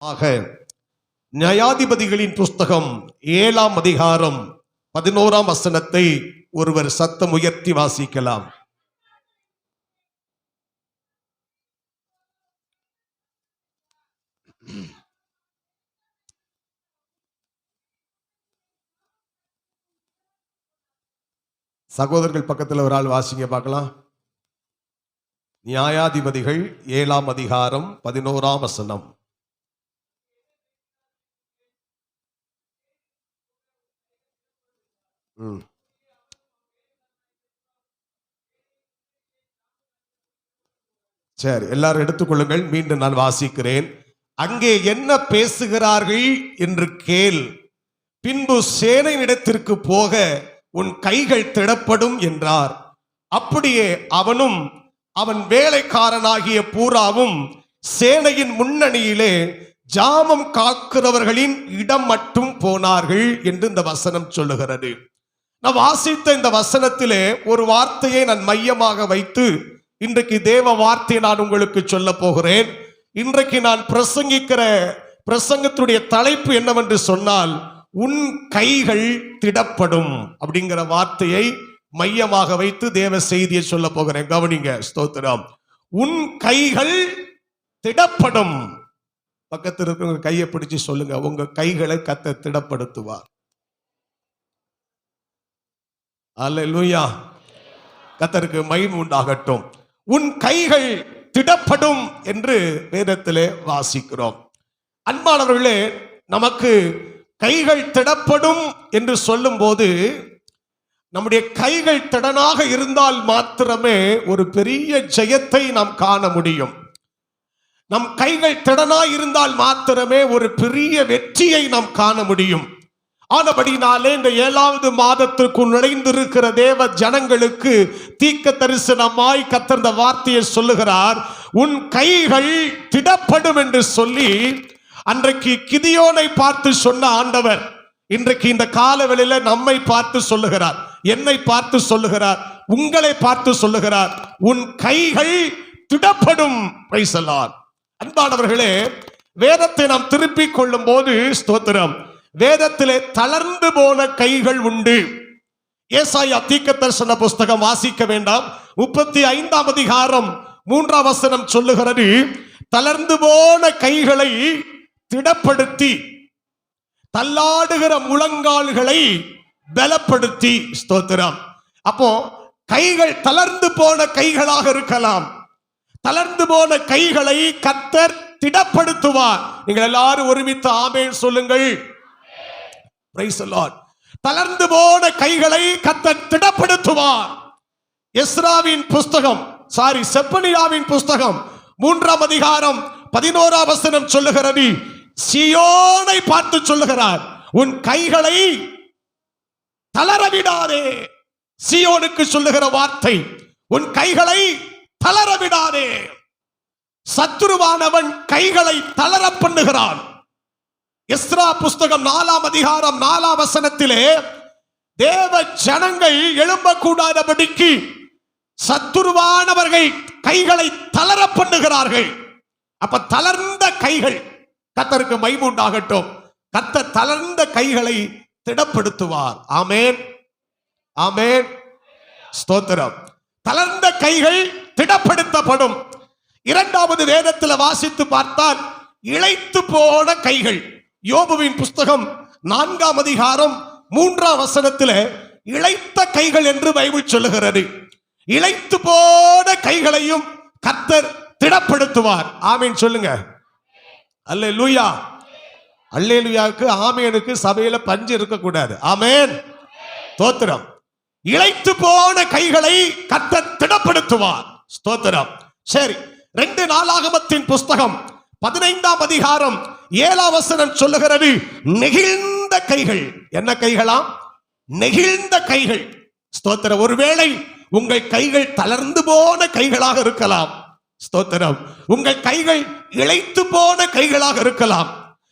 ஆக நியாயாதிபதிகளின் புஸ்தகம் 7ஆம் அதிகாரம் 11ஆம் வசனத்தை ஒருவர் சத்தம் உயர்த்தி வாசிக்கலாம். சகோதரர்கள் பக்கத்தில் ஒரு ஆள் வாசிங்க பார்க்கலாம். நியாயாதிபதிகள் 7ஆம் அதிகாரம் 11ஆம் வசனம். சரி, எல்லாரும் எடுத்துக்கொள்ளுங்கள். மீண்டும் நான் வாசிக்கிறேன். அங்கே என்ன பேசுகிறார்கள் என்று கேள், பின்பு சேனையிடத்திற்கு போக உன் கைகள் திடப்படும் என்றார். அப்படியே அவனும் அவன் வேலைக்காரனாகிய பூராவும் சேனையின் முன்னணியிலே ஜாமம் காக்கிறவர்களின் இடம் மட்டும் போனார்கள் என்று இந்த வசனம் சொல்லுகிறது. நான் வாசித்த இந்த வசனத்திலே ஒரு வார்த்தையை நான் மையமாக வைத்து இன்றைக்கு தேவ வார்த்தையை நான் உங்களுக்கு சொல்ல போகிறேன். இன்றைக்கு நான் பிரசங்கிக்கிற பிரசங்கத்துடைய தலைப்பு என்னவென்று சொன்னால், உன் கைகள் திடப்படும் அப்படிங்கிற வார்த்தையை மையமாக வைத்து தேவ செய்தியை சொல்ல போகிறேன். கவனிங்க. ஸ்தோத்திரம். உன் கைகள் திடப்படும். பக்கத்தில் இருக்கிறவங்க கையை பிடிச்சு சொல்லுங்க, உங்க கைகளை கர்த்தர் திடப்படுத்துவார். அல்லேலூயா. கர்த்தருக்கு மகிமை உண்டாகட்டும். உன் கைகள் திடப்படும் என்று வேதத்திலே வாசிக்கிறோம். அன்பானவர்களே, நமக்கு கைகள் திடப்படும் என்று சொல்லும் போது நம்முடைய கைகள் திடனாக இருந்தால் மாத்திரமே ஒரு பெரிய ஜெயத்தை நாம் காண முடியும். நம் கைகள் திடனாய் இருந்தால் மாத்திரமே ஒரு பெரிய வெற்றியை நாம் காண முடியும். ஆனபடினாலே இந்த 7வது மாதத்திற்குள் நுழைந்திருக்கிற தேவ ஜனங்களுக்கு தீர்க்க தரிசனமாய் கர்த்தர் இந்த வார்த்தையை சொல்லுகிறார். உன் கைகள் திடப்படும் என்று சொல்லி அன்றைக்கு கிதியோனை பார்த்து சொன்ன ஆண்டவர் இன்றைக்கு இந்த காலவெளியில நம்மை பார்த்து சொல்லுகிறார், என்னை பார்த்து சொல்லுகிறார், உங்களை பார்த்து சொல்லுகிறார், உன் கைகள் திடப்படும். Price the Lord. அன்பானவர்களே, வேதத்தை நாம் திருப்பிக் கொள்ளும் போது ஸ்தோத்திரம், வேதத்திலே தளர்ந்து போன கைகள் உண்டு. ஏசாயா தீர்க்கதரிசன புஸ்தகம் வாசிக்க வேண்டாம். 35ஆம் அதிகாரம் 3ஆம் வசனம் சொல்லுகிறது, தளர்ந்து போன கைகளை திடப்படுத்தி தள்ளாடுகிற முழங்கால்களை பலப்படுத்தி. ஸ்தோத்திரம். அப்போ கைகள் தளர்ந்து போன கைகளாக இருக்கலாம். தளர்ந்து போன கைகளை கர்த்தர் திடப்படுத்துவார். நீங்கள் எல்லாரும் ஒருமித்து ஆமென் சொல்லுங்கள். Price the Lord. தளர்ந்து போன கைகளை கர்த்தர் திடப்படுத்துவார். எஸ்ராவின் புஸ்தகம் செப்பனியாவின் புஸ்தகம் 3ஆம் அதிகாரம் 11ஆம் வசனம் சொல்லுகிறது, சீயோனை பார்த்து சொல்லுகிறார், உன் கைகளை தளர விடாதே. சீயோனுக்கு சொல்லுகிற வார்த்தை, உன் கைகளை தளர விடாதே. சத்துருவானவன் கைகளை தளர பண்ணுகிறான். எஸ்ரா புஸ்தகம் 4ஆம் அதிகாரம் 4ஆம் வசனத்திலே தேவ ஜனங்கள் எழும்பக்கூடாதபடிக்கு சத்துருவானவர்கள் கைகளை தளர பண்ணுகிறார்கள். அப்ப தளர்ந்த கைகள், கர்த்தருக்கு மகிமை உண்டாகட்டும், கர்த்தர் தளர்ந்த கைகளை திடப்படுத்துவார். ஆமென், ஆமென், ஸ்தோத்திரம். தளர்ந்த கைகள் திடப்படுத்தப்படும். 2வது வேதத்தில் வாசித்து பார்த்தால் இளைத்து போன கைகள். யோபுவின் புஸ்தகம் 4ஆம் அதிகாரம் 3ஆம் வசனத்தில் இளைத்த கைகள் என்று பைபிள் சொல்லுகிறது. இளைத்து போன கைகளையும் கர்த்தர் திடப்படுத்துவார். ஆமென் சொல்லுங்க. அல்லேலூயா. அல்லேலூயாவுக்கு ஆமெனுக்கு சபையில பஞ்சு இருக்கக்கூடாது. ஆமென், ஸ்தோத்திரம். இளைத்து போன கைகளை கர்த்தர் திடப்படுத்துவார். ஸ்தோத்திரம். சரி, 2 நாளாகமத்தின் புஸ்தகம் 15ஆம் அதிகாரம் 7ஆம் வசனம் சொல்லுகிறது, நெகிழ்ந்த கைகள். என்ன கைகளாம்? நெகிழ்ந்த கைகள். ஸ்தோத்திரம். ஒருவேளை உங்கள் கைகள் தளர்ந்து போன கைகளாக இருக்கலாம். ஸ்தோத்திரம். உங்கள் கைகள் இளைத்து போன கைகளாக இருக்கலாம்.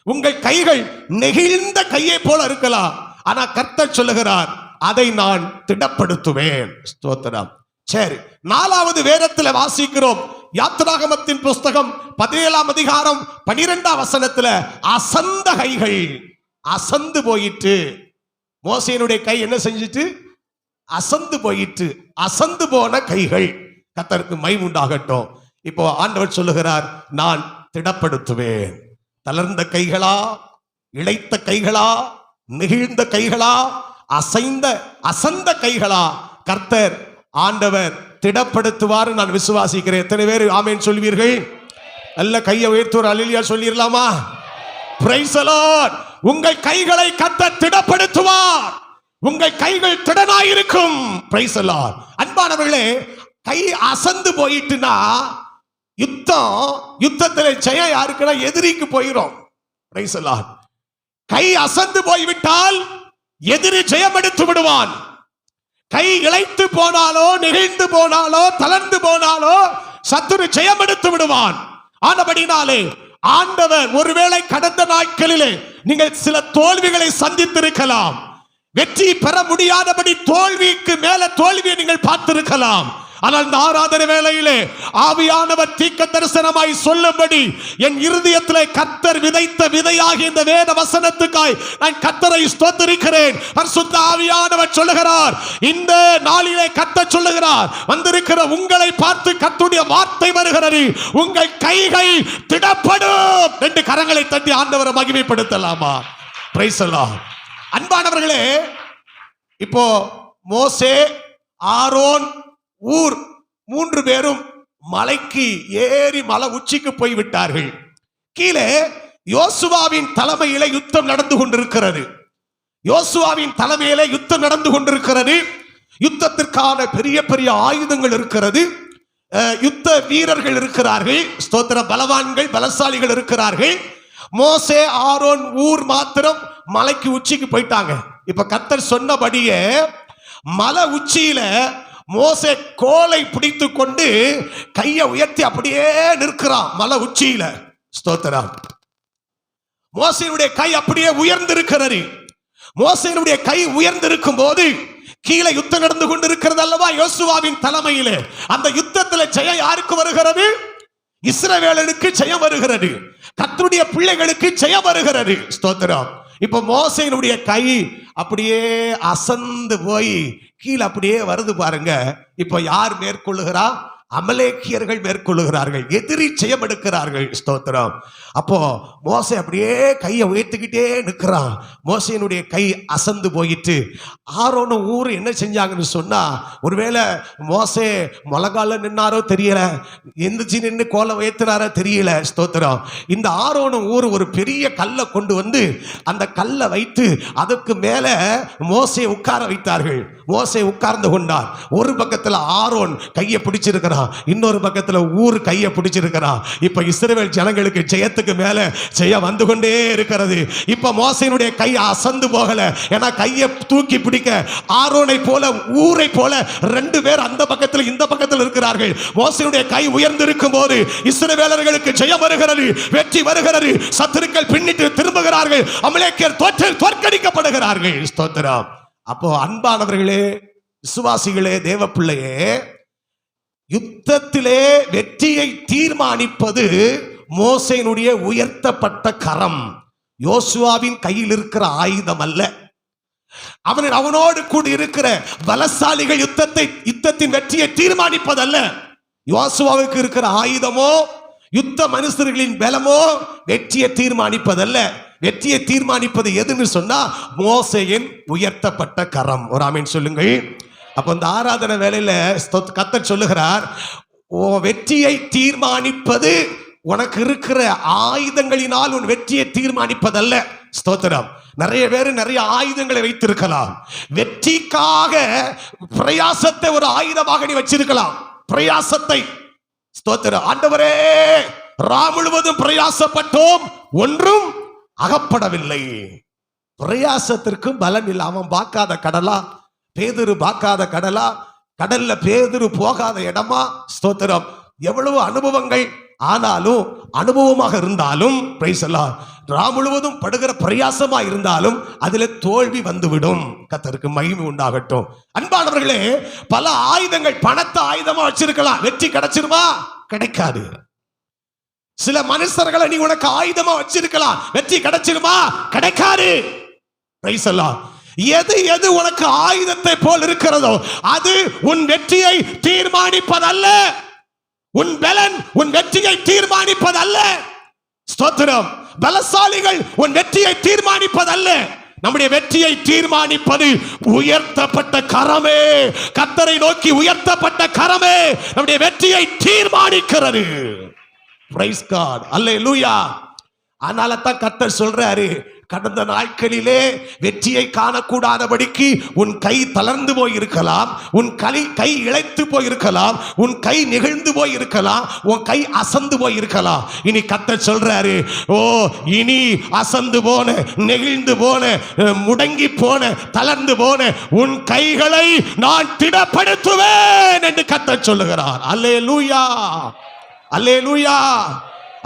உங்கள் கைகள் நெகிழ்ந்த கையை போல இருக்கலாம். ஆனா கர்த்தர் சொல்லுகிறார், அதை நான் திடப்படுத்துவேன். ஸ்தோத்திரம். சரி, 4வது வேதத்தில் வாசிக்கிறோம், யாத்திராகமத்தின் புஸ்தகம் 17ஆம் அதிகாரம் 12ஆம் வசனத்துல அசந்த கைகள் அசந்து போயிட்டு. மோசேயினுடைய கை என்ன செஞ்சிட்டு? அசந்து போயிட்டு. அசந்து போன கைகள். கர்த்தருக்கு மகிமை உண்டாகட்டும். இப்போ ஆண்டவர் சொல்லுகிறார், நான் திடப்படுத்துவேன். தளர்ந்த கைகளா, இளைத்த கைகளா, நெகிழ்ந்த கைகளா, அசந்த கைகளா, கர்த்தர் ஆண்டவர் திடப்படுத்துவார் நான் விசுவாசிக்கிறேன். எத்தனை பேர் ஆமென் சொல்வீர்கள்? நல்ல கையை உயர்த்துவார். அல்லேலூயா சொல்லிரலாமா? Praise the lord. உங்கள் கைகளை கர்த்தர் திடப்படுத்துவார். உங்கள் கைகள் திடனாயிருக்கும். Price the Lord. அன்பானவர்களே, கை அசந்து போயிட்டுனா யுத்தத்தில் ஜெயம் யாருக்குன்னா எதிரிக்கு போயிடும். Price the Lord. கை அசந்து போய்விட்டால் எதிரி ஜெயம் எடுத்து விடுவான். கை இளைத்து போனாலோ, நெகிழ்ந்து போனாலோ, தளர்ந்து போனாலோ சத்துரு ஜெயம் எடுத்து விடுவான். ஆனபடினாலே ஆண்டவர், ஒருவேளை கடந்த நாட்களிலே நீங்கள் சில தோல்விகளை சந்தித்திருக்கலாம். வெற்றி பெற முடியாதபடி தோல்விக்கு மேல தோல்வியை நீங்கள் பார்த்திருக்கலாம். ஆனால் இந்த ஆராதனை வேளையிலே ஆவியானவர் தீர்க்க தரிசனமாய் சொல்லும்படி என் இருதயத்திலே கர்த்தர் விதைத்த விதையாகிய இந்த வேத வசனத்துக்காய் நான் கர்த்தரை ஸ்தோத்திரிக்கிறேன். பரிசுத்த ஆவியானவர் சொல்லுகிறார், இந்த நாளிலே கர்த்தர் சொல்லுகிறார், வந்திருக்கிற உங்களை பார்த்து கர்த்தருடைய வார்த்தை வருகிறது, உங்கள் கைகள் திடப்படும். ரெண்டு கரங்களை தட்டி ஆண்டவரை மகிமைப்படுத்தலாமா? Price the Lord. அன்பானவர்களே, இப்போ மோசே, ஆரோன், ஊர் மூன்று பேரும் மலைக்கு ஏறி மலை உச்சிக்கு போய் விட்டார்கள். கீழே யோசுவாவின் தலைமையிலே யுத்தம் நடந்து கொண்டிருக்கிறது. யோசுவாவின் தலைமையிலே யுத்தம் நடந்து கொண்டிருக்கிறது. யுத்தத்திற்கான பெரிய பெரிய ஆயுதங்கள் இருக்கிறது. யுத்த வீரர்கள் இருக்கிறார்கள். ஸ்தோத்திர, பலவான்கள், பலசாலிகள் இருக்கிறார்கள். மோசே, ஆரோன், ஊர் மாத்திரம் மலைக்கு உச்சிக்கு போயிட்டாங்க. இப்ப கர்த்தர் சொன்னபடியே மலை உச்சியில மோசே கோலை பிடித்து கொண்டு கையை உயர்த்தி அப்படியே நிற்கிறான் மலை உச்சியில. ஸ்தோத்திரம். மோசேயுடைய கை அப்படியே உயர்ந்திருக்கிறது. மோசேயுடைய கை உயர்ந்திருக்கும் போது கீழே யுத்தம் நடந்து கொண்டிருக்கிறது அல்லவா யோசுவாவின் தலைமையிலே. அந்த யுத்தத்தில் ஜெயம் யாருக்கு வருகிறது? இஸ்ரவேலனுக்கு ஜெயம் வருகிறது. கர்த்தருடைய பிள்ளைகளுக்கு ஜெயம் வருகிறது. ஸ்தோத்திரம். இப்ப மோசேயினுடைய கை அப்படியே அசந்து போய் கீழே அப்படியே வருது பாருங்க. இப்ப யார் மேற்கொள்ளுகிறா? அமலேக்கியர்கள் மேற்கொள்ளுகிறார்கள். எதிரி ஜெயம் எடுக்கிறார்கள். ஸ்தோத்திரம். அப்போ மோசே அப்படியே கையை உயர்த்திக்கிட்டே நிற்கிறான். மோசேயினுடைய கை அசந்து போயிட்டு ஆரோனும் ஊர் என்ன செஞ்சாங்கன்னு சொன்னா, ஒருவேளை மோசே முழங்கால நின்னாரோ தெரியல, எந்திரிச்சு நின்று கோலை உயர்த்தினாரோ தெரியல. ஸ்தோத்திரம். இந்த ஆரோனும் ஊர் ஒரு பெரிய கல்லை கொண்டு வந்து அந்த கல்லை வைத்து அதுக்கு மேல மோசே உட்கார வைத்தார்கள். மோசே உட்கார்ந்து கொண்டார். ஒரு பக்கத்துல ஆரோன் கையை பிடிச்சிருக்கிறான், இன்னொரு பக்கத்துல ஊர் கையை பிடிச்சிருக்கிறான். இப்ப இஸ்ரவேல் ஜனங்களுக்கு ஜெயத்துக்கு மேல ஜெயம் வந்து கொண்டே இருக்கிறது. இப்ப மோசேயினுடைய கை அசந்து போகல. ஏன்னா கையை தூக்கி பிடிக்க ஆரோனை போல ஊரை போல ரெண்டு பேர் அந்த பக்கத்தில் இந்த பக்கத்தில் இருக்கிறார்கள். மோசேயினுடைய கை உயர்ந்திருக்கும் போது இஸ்ரவேலர்களுக்கு ஜெயம் வருகிறது, வெற்றி வருகிறது. சத்துருக்கள் பின்னிட்டு திரும்புகிறார்கள். அமலேக்கியர் தோற்கடிக்கப்படுகிறார்கள். ஸ்தோத்திரம். அப்போ அன்பானவர்களே, விசுவாசிகளே, தேவ பிள்ளையே, யுத்தத்திலே வெற்றியை தீர்மானிப்பது மோசேயினுடைய உயர்த்தப்பட்ட கரம். யோசுவாவின் கையில் இருக்கிற ஆயுதம் அல்ல. அவனோடு கூட இருக்கிற பலசாலிகள் யுத்தத்தின் வெற்றியை தீர்மானிப்பதல்ல. யோசுவாவுக்கு இருக்கிற ஆயுதமோ யுத்த மனுஷர்களின் பலமோ வெற்றியை தீர்மானிப்பதல்ல. வெற்றியை தீர்மானிப்பது எதுன்னு சொன்னா மோசேயின் உயர்த்தப்பட்ட கரம். ஒரு ஆமென் சொல்லுங்கள். அப்ப இந்த ஆராதனை வேளையில கர்த்தர் சொல்லுகிறார், வெற்றியை தீர்மானிப்பது உனக்கு இருக்கிற ஆயுதங்களினால் உன் வெற்றியை தீர்மானிப்பதல்ல. ஸ்தோத்திரம். நிறைய பேர் நிறைய ஆயுதங்களை வைத்திருக்கலாம். வெற்றிக்காக பிரயாசத்தை ஒரு ஆயுதமாக நீ வச்சிருக்கலாம். பிரயாசத்தை. ஸ்தோத்திரம். ஆண்டவரே, முழுவதும் பிரயாசப்பட்டோம், ஒன்றும் அகப்படவில்லை. பிரயாசத்திற்கும் பலன் இல்லை. அவன் பார்க்காத கடலா, பேதுரு பார்க்காத கடலா, கடல்ல பேதுரு போகாத இடமா? ஸ்தோத்திரம். எவ்வளவு அனுபவங்கள், ஆனாலும் அனுபவமாக இருந்தாலும் முழுவதும் படுகிற பிரயாசமா இருந்தாலும் அதுல தோல்வி வந்துவிடும். கர்த்தருக்கு மகிமை உண்டாகட்டும். அன்பானவர்களே, பல ஆயுதங்கள் பணத்தை ஆயுதமா வச்சிருக்கலாம். வெற்றி கிடைச்சிருமா? கிடைக்காது. சில மனுஷர்களை நீ உனக்கு ஆயுதமா வச்சிருக்கலாம், வெற்றி கிடைச்சிருமா? கிடைக்காது. பிரைஸ் எல்லாம். எது எது உனக்கு ஆயுதத்தை போல் இருக்கிறதோ அது உன் வெற்றியை தீர்மானிப்பதல்ல. உன் பலன் உன் வெற்றியை தீர்மானிப்பதல்ல. ஸ்தோத்திரம். பலசாலிகள் உன் வெற்றியை தீர்மானிப்பதல்ல. நம்முடைய வெற்றியை தீர்மானிப்பது உயர்த்தப்பட்ட கரமே, கர்த்தரை நோக்கி உயர்த்தப்பட்ட கரமே நம்முடைய வெற்றியை தீர்மானிக்கிறது. Praise God. அல்லேலூயா. அதனால தான் கர்த்தர் சொல்றாரு, கடந்த நாட்களிலே வெற்றியை காணக்கூடாதபடிக்கு உன் கை தளர்ந்து போயிருக்கலாம், உன் கை இழைத்து போயிருக்கலாம், உன் கை நெகிழ்ந்து போயிருக்கலாம், உன் கை அசந்து போயிருக்கலாம். இனி கர்த்தர் சொல்றாரு, ஓ இனி அசந்து போன, நெகிழ்ந்து போன, முடங்கி போன, தளர்ந்து போன உன் கைகளை நான் திடப்படுத்துவேன் என்று கர்த்தர் சொல்லுகிறார். அல்லேலூயா, அல்லேலூயா.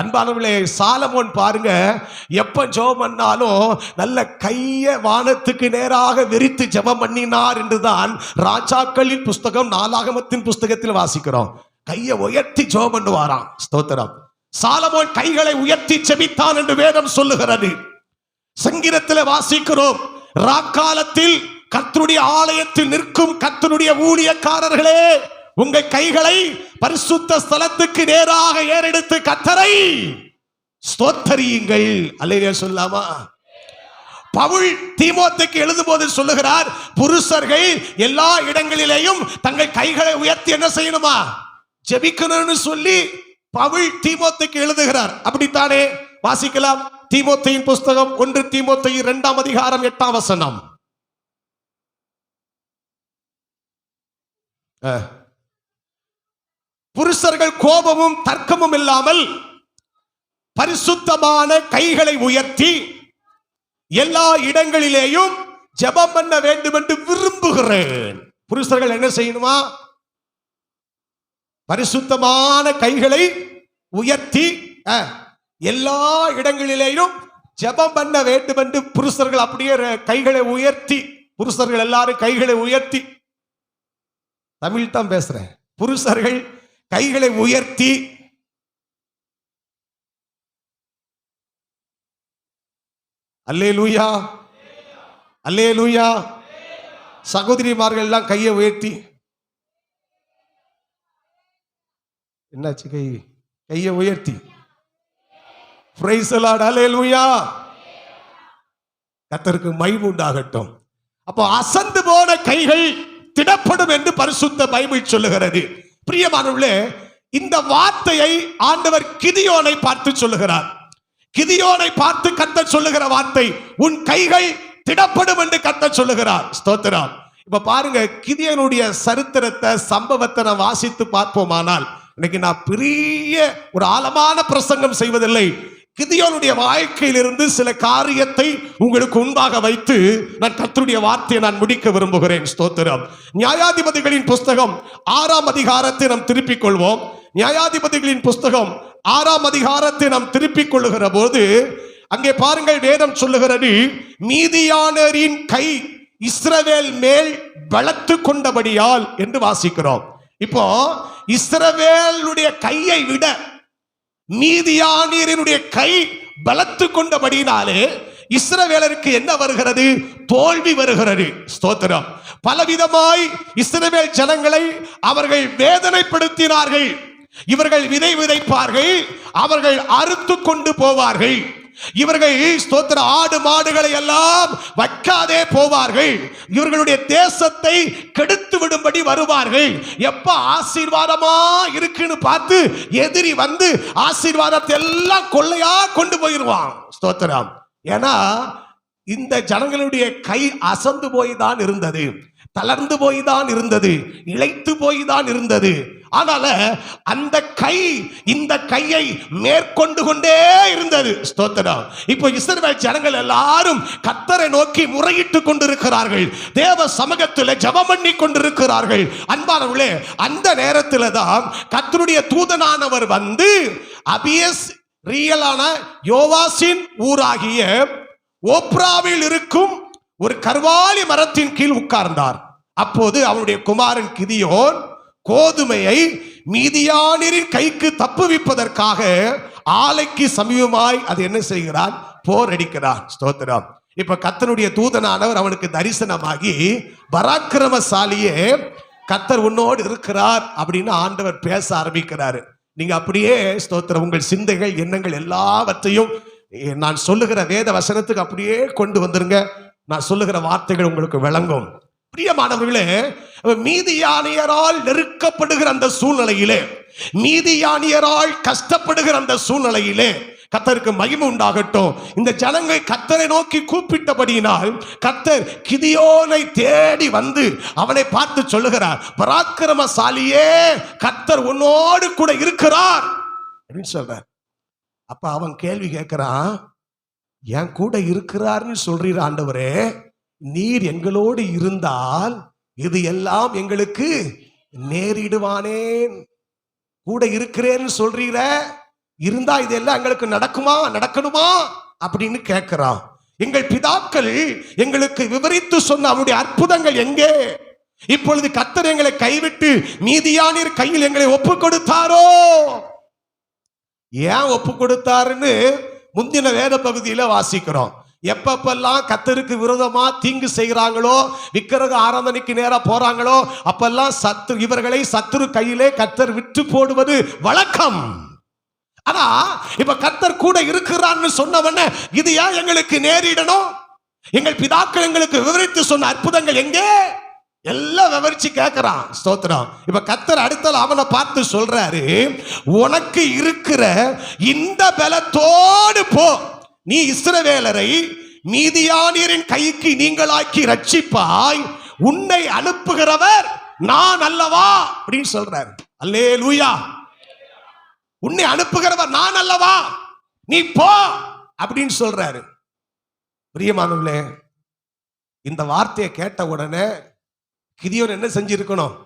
அன்பானவர்களே, சாலமோன் பாருங்க, எப்ப ஜெபம் பண்ணாலும் நல்ல கைய வானத்துக்கு நேராக விரித்து ஜெபம் பண்ணினார் என்றுதான் ராஜாக்களின் புஸ்தகம் 4ஆகமத்தின் புஸ்தகத்தில் வாசிக்கிறோம். கையை உயர்த்தி ஜெபம் பண்ணுவாராம். ஸ்தோத்திரம். சாலமோன் கைகளை உயர்த்தி ஜெபித்தான் என்று வேதம் சொல்லுகிறது. சங்கீதத்தில் வாசிக்கிறோம், ராக்காலத்தில் கர்த்தருடைய ஆலயத்தில் நிற்கும் கர்த்தருடைய ஊழியக்காரர்களே, உங்கள் கைகளை பரிசுத்த ஸ்தலத்துக்கு நேராக ஏறெடுத்து கர்த்தரை ஸ்தோத்தரியுங்கள். அல்லேலூயா சொல்லாமா? பவுல் தீமோத்தேயுக்கு எழுதும்போது சொல்லுகிறார், புருஷர்கள் எல்லா இடங்களிலேயும் தங்கள் கைகளை உயர்த்தி என்ன செய்யணுமா? ஜெபிக்கணும்னு சொல்லி பவுல் தீமோத்தேயுக்கு எழுதுகிறார். அப்படித்தானே? வாசிக்கலாம். தீமோத்தேயின் புஸ்தகம் 1 தீமோத்தேயு 2ஆம் அதிகாரம் 8ஆம் வசனம். புருஷர்கள் கோபமும் தர்க்கமும் இல்லாமல் பரிசுத்தமான கைகளை உயர்த்தி எல்லா இடங்களிலேயும் ஜெபம் பண்ண வேண்டும் என்று விரும்புகிறேன். புருஷர்கள் என்ன செய்யணுமா? பரிசுத்தமான கைகளை உயர்த்தி எல்லா இடங்களிலேயும் ஜெபம் பண்ண வேண்டும் என்று புருஷர்கள் அப்படியே கைகளை உயர்த்தி, புருஷர்கள் எல்லாரும் கைகளை உயர்த்தி, தமிழ் தான் பேசுறேன், புருஷர்கள் கைகளை உயர்த்தி அல்லேலூயா, அல்லேலூயா. சகோதரிமார்கள் எல்லாம் கையை உயர்த்தி, என்னாச்சு? கையை உயர்த்தி பிரைஸ் தி லார்ட். அல்லேலூயா. கர்த்தருக்கு மகிமை உண்டாகட்டும். அப்போ அசந்து போன கைகள் திடப்படும் என்று பரிசுத்த பைபிள் சொல்லுகிறது. பிரியமானவர்களே, இந்த வார்த்தையை ஆண்டவர் கிதியோனை பார்த்து சொல்லுகிறார். கிதியோனை பார்த்து கர்த்தர் சொல்லுகிற வார்த்தை, உன் கைகள் திடப்படும் என்று கர்த்தர் சொல்லுகிறார். ஸ்தோத்திரம். இப்ப பாருங்க, கிதியோனுடைய சரித்திரத்தை, சம்பவத்தை நான் வாசித்து பார்ப்போமானால், இன்னைக்கு நான் பெரிய ஒரு ஆழமான பிரசங்கம் செய்வதில்லை. கிதியோனுடைய வாழ்க்கையிலிருந்து சில காரியத்தை உங்களுக்கு முன்பாக வைத்து நான் கர்த்தருடைய வார்த்தையை நான் முடிக்க விரும்புகிறேன். ஸ்தோத்திரம். நியாயாதிபதிகளின் புஸ்தகம் 6ஆம் அதிகாரத்தை நாம் திருப்பிக் கொள்வோம். நியாயாதிபதிகளின் புஸ்தகம் 6ஆம் அதிகாரத்தை நாம் திருப்பிக் கொள்ளுகிற போது அங்கே பாருங்கள், வேதம் சொல்லுகிறது, மீதியானரின் கை இஸ்ரவேல் மேல் பலத்து கொண்டபடியால் என்று வாசிக்கிறோம். இப்போ இஸ்ரவேலுடைய கையை விட மீதியானியரினுடைய கை பலத்து கொண்டபடினாலே இஸ்ரவேலருக்கு என்ன வருகிறது? தோல்வி வருகிறது. ஸ்தோத்திரம். பலவிதமாய் இஸ்ரவேல் ஜனங்களை அவர்கள் வேதனைப்படுத்தினார்கள். இவர்கள் விதை விதைப்பார்கள், அவர்கள் அறுத்து கொண்டு போவார்கள். இவர்கள் ஸ்தோத்திர ஆடு மாடுகளை எல்லாம் வைக்காதே போவார்கள். இவர்களுடைய தேசத்தை கெடுத்து விடும்படி வருவார்கள். எப்ப ஆசீர்வாதமா இருக்குன்னு பார்த்து எதிரி வந்து ஆசீர்வாதத்தை எல்லாம் கொள்ளையா கொண்டு போயிருவான். ஸ்தோத்திரம். ஏன்னா இந்த ஜனங்களுடைய கை அசந்து போய் தான் இருந்தது, தளர்ந்து போய் தான் இருந்தது, இளைத்து போய் தான் இருந்தது. ஆனால அந்த கை இந்த கையை மேற்கொண்டு கொண்டே இருந்தது. ஸ்தோத்திரம். இப்போ இஸ்ரவேல் ஜனங்கள் எல்லாரும் கர்த்தரை நோக்கி முறையிட்டு கொண்டிருக்கிறார்கள், தேவ சமூகத்தில் ஜெபம் பண்ணி கொண்டிருக்கிறார்கள். அன்பானவர்களே, அந்த நேரத்தில் தான் கர்த்தருடைய தூதனானவர் வந்து அபியஸ் ரியலான யோவாசின் ஊராகிய ஓப்ராவில் இருக்கும் ஒரு கர்வாலி மரத்தின் கீழ் உட்கார்ந்தார். அப்போது அவருடைய குமாரன் கிதியோன் கோதுமையை மீதியானியரின் கைக்கு தப்புவிப்பதற்காக ஆலைக்கு சமீபமாய் அது என்ன செய்கிறான்? போர் அடிக்கிறான். ஸ்தோத்திரம். இப்ப கர்த்தருடைய தூதனானவர் அவனுக்கு தரிசனமாகி, பராக்கிரமசாலியே, கர்த்தர் உன்னோடு இருக்கிறார் அப்படின்னு ஆண்டவர் பேச ஆரம்பிக்கிறாரு. நீங்க அப்படியே ஸ்தோத்திரம் உங்கள் சிந்தைகள் எண்ணங்கள் எல்லாவற்றையும் நான் சொல்லுகிற வேத வசனத்துக்கு அப்படியே கொண்டு வந்துருங்க. நான் சொல்லுகிற வார்த்தைகள் உங்களுக்கு விளங்கும். பிரியமானவர்களே, மீதியானியரால் நெருக்கப்படுகிற அந்த சூழ்நிலையிலே, மீதியானியரால் கஷ்டப்படுகிற அந்த சூழ்நிலையிலே கர்த்தருக்கு மகிமை உண்டாகட்டும். இந்த ஜனங்கள் கர்த்தரை நோக்கி கூப்பிட்டபடியினால் கர்த்தர் கிதியோனை தேடி வந்து அவனை பார்த்து சொல்லுகிறார், பராக்கிரமசாலியே, கர்த்தர் உன்னோடு கூட இருக்கிறார் அப்படின்னு சொல்றார். அப்ப அவன் கேள்வி கேட்கிறான், என் கூட இருக்கிறார்னு சொல்றீர் ஆண்டவரே, நீர் எங்களோடு இருந்தால் இது எல்லாம் எங்களுக்கு நேரிடுவானேன். கூட இருக்கிறேன்னு சொல்றீர, இருந்தா இதெல்லாம் எங்களுக்கு நடக்கணுமா அப்படின்னு கேட்கிறான். எங்கள் பிதாக்கள் எங்களுக்கு விவரித்து சொன்ன அவருடைய அற்புதங்கள் எங்கே? இப்பொழுது கர்த்தர் எங்களை கைவிட்டு மீதியானியர் கையில் எங்களை ஒப்பு கொடுத்தாரோ? ஏன் ஒப்பு கொடுத்தாருன்னு முந்தின வேத பகுதியில வாசிக்கிறோம். எப்பப்பெல்லாம் கர்த்தருக்கு விரோதமா தீங்கு செய்கிறாங்களோ, விக்கிரக ஆராதனைக்கு நேரா போறாங்களோ, அப்பெல்லாம் இவர்களை சத்துரு கையிலே கர்த்தர் விட்டு போடுவது வழக்கம். ஆனா இப்ப கர்த்தர் கூட இருக்கிறான்னு சொன்னவன இது ஏன் எங்களுக்கு நேரிடணும்? எங்கள் பிதாக்கள் எங்களுக்கு விவரித்து சொன்ன அற்புதங்கள் எங்கே? எல்லாம் விவரிச்சு கேட்கிறான். ஸ்தோத்திரம். இப்ப கர்த்தர் அடுத்த அவனை பார்த்து சொல்றாரு, உனக்கு இருக்கிற இந்த பலத்தோடு போ, நீ இஸ்ரவேலரை மீதியானியரின் கைக்கு நீங்களாக்கி ரட்சிப்பாய், உன்னை அனுப்புகிறவர் நான் அல்லவா அப்படின்னு சொல்றாரு. அல்லேலூயா. உன்னை அனுப்புகிறவர் நான் அல்லவா, நீ போ அப்படின்னு சொல்றாரு. பிரியமானவர்களே, இந்த வார்த்தையை கேட்ட உடனே கிதியோன் என்ன செஞ்சிருக்கணும்?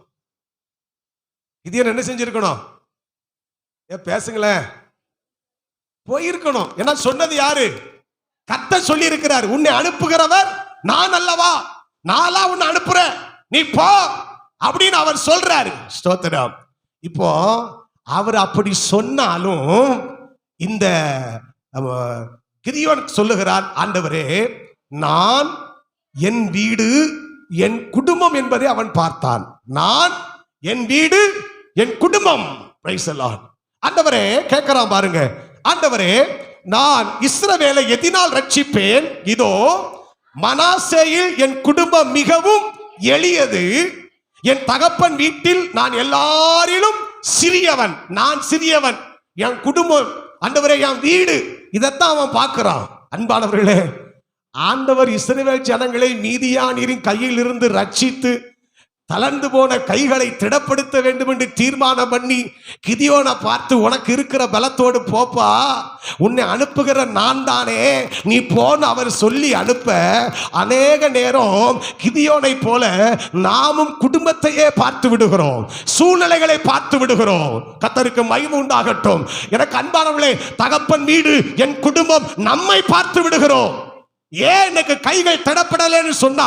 பேசுங்களேன். போயிருக்கணும். ஏன்னா சொன்னது யாரு? கர்த்தர் சொல்லி இருக்கிறார், உன்னை அனுப்புகிறவர் நான் அல்லவா, நானா உன்னை அனுப்புறேன், நீ போ அப்படின்னு அவர் சொல்றாரு. ஸ்தோத்திரம். இப்போ அவர் அப்படி சொன்னாலும் இந்த கிதியோன் சொல்லுகிறார், ஆண்டவரே, நான் என் வீடு என் குடும்பம் என்பதை அவன் பார்த்தான். நான் என் வீடு என் குடும்பம். Price the Lord. ஆண்டவரே கேட்கிறான் பாருங்க, ஆண்டவரே, நான் இஸ்ரவேலை எதினால் ரட்சிப்பேன்? இதோ மனாசேயில் என் குடும்பம் மிகவும் எளியது, என் தகப்பன் வீட்டில் நான் எல்லாரிலும் சிறியவன். நான் சிறியவன், என் குடும்பம், ஆண்டவரே, என் வீடு, இதைத்தான் அவன் பார்க்கிறான். அன்பானவர்களே, ஆண்டவர் இஸ்ரவேல் ஜனங்களை மீதியானியரின் கையில் இருந்து ரட்சித்து தளர்ந்து போன கைகளை திடப்படுத்த வேண்டும் என்று தீர்மானம் பண்ணி கிதியோனை பார்த்து, உனக்கு இருக்கிற பலத்தோடு போப்பா, உன்னை அனுப்புகிற நான் தானே, நீ போன்னு அவர் சொல்லி அனுப்ப, அநேக நேரம் கிதியோனை போல நாமும் குடும்பத்தையே பார்த்து விடுகிறோம், சூழ்நிலைகளை பார்த்து விடுகிறோம். கர்த்தருக்கு மகிமை உண்டாகட்டும். எனக்கு அன்பானவர்களே, தகப்பன் வீடு என் குடும்பம் நம்மை பார்த்து விடுகிறோம். ஏன் எனக்கு கைகள் திடப்படலைன்னு சொன்னா,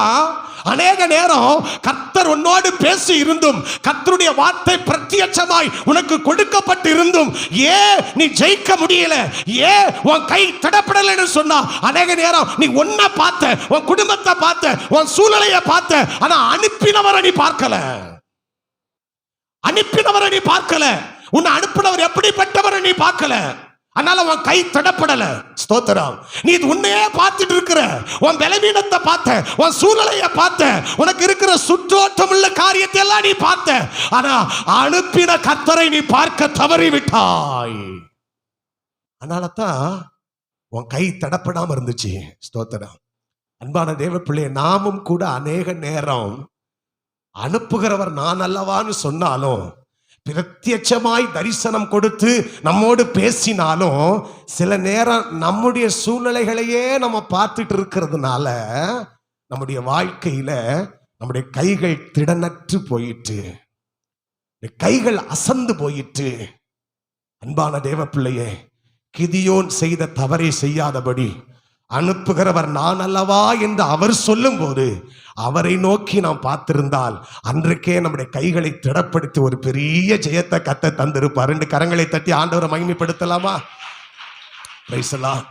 அநேக நேரம் கர்த்தர் உன்னோடு பேசி இருந்தும், கர்த்தருடைய வார்த்தை பிரத்யட்சமாய் உனக்கு கொடுக்கப்பட்டு இருந்தும் ஏன் நீ ஜெயிக்க முடியல, ஏன் உன் கை திடப்படலைன்னு சொன்னா, அநேக நேரம் நீ உன்னை பார்த்த, உன் குடும்பத்தை பார்த்த, உன் சூழ்நிலையை பார்த்த, ஆனா அனுப்பினவரை நீ பார்க்கல. உன்னை அனுப்பினவர் எப்படிப்பட்டவரை நீ பார்க்கல. அதனால உன் கை தடப்படல. ஸ்தோத்திரம். நீ உன்னையே பார்த்துட்டு இருக்கிற, உன் பலவீனத்தை பார்த்த, உன் சூழ்நிலையை பார்த்த, உனக்கு இருக்கிற சுற்றோட்டம் உள்ள காரியத்தை எல்லாம் நீ பார்த்த, ஆனா அனுப்பின கர்த்தரை நீ பார்க்க தவறிவிட்டாய். அதனால தான் உன் கை தடப்படாம இருந்துச்சு. ஸ்தோத்திரம். அன்பான தேவ பிள்ளையை, நாமும் கூட அநேக நேரம் அனுப்புகிறவர் நான் அல்லவான்னு சொன்னாலும், பிரத்யட்சமாய் தரிசனம் கொடுத்து நம்மோடு பேசினாலும், சில நேரம் நம்முடைய சூழ்நிலைகளையே நம்ம பார்த்துட்டு இருக்கிறதுனால நம்முடைய வாழ்க்கையில நம்முடைய கைகள் திடனற்று போயிட்டு, கைகள் அசந்து போயிட்டு. அன்பான தேவ பிள்ளையே, கிதியோன் செய்த தவறை செய்யாதபடி அனுப்புகிறவர் நான் அல்லவா என்று அவர் சொல்லும் போது அவரை நோக்கி நாம் பார்த்திருந்தால் அன்றைக்கே நம்முடைய கைகளை திடப்படுத்தி ஒரு பெரிய ஜெயத்தை கத்த தந்திருப்பார். 2 கரங்களை தட்டி ஆண்டவரை மகிமைப்படுத்தலாமா? Price the Lord.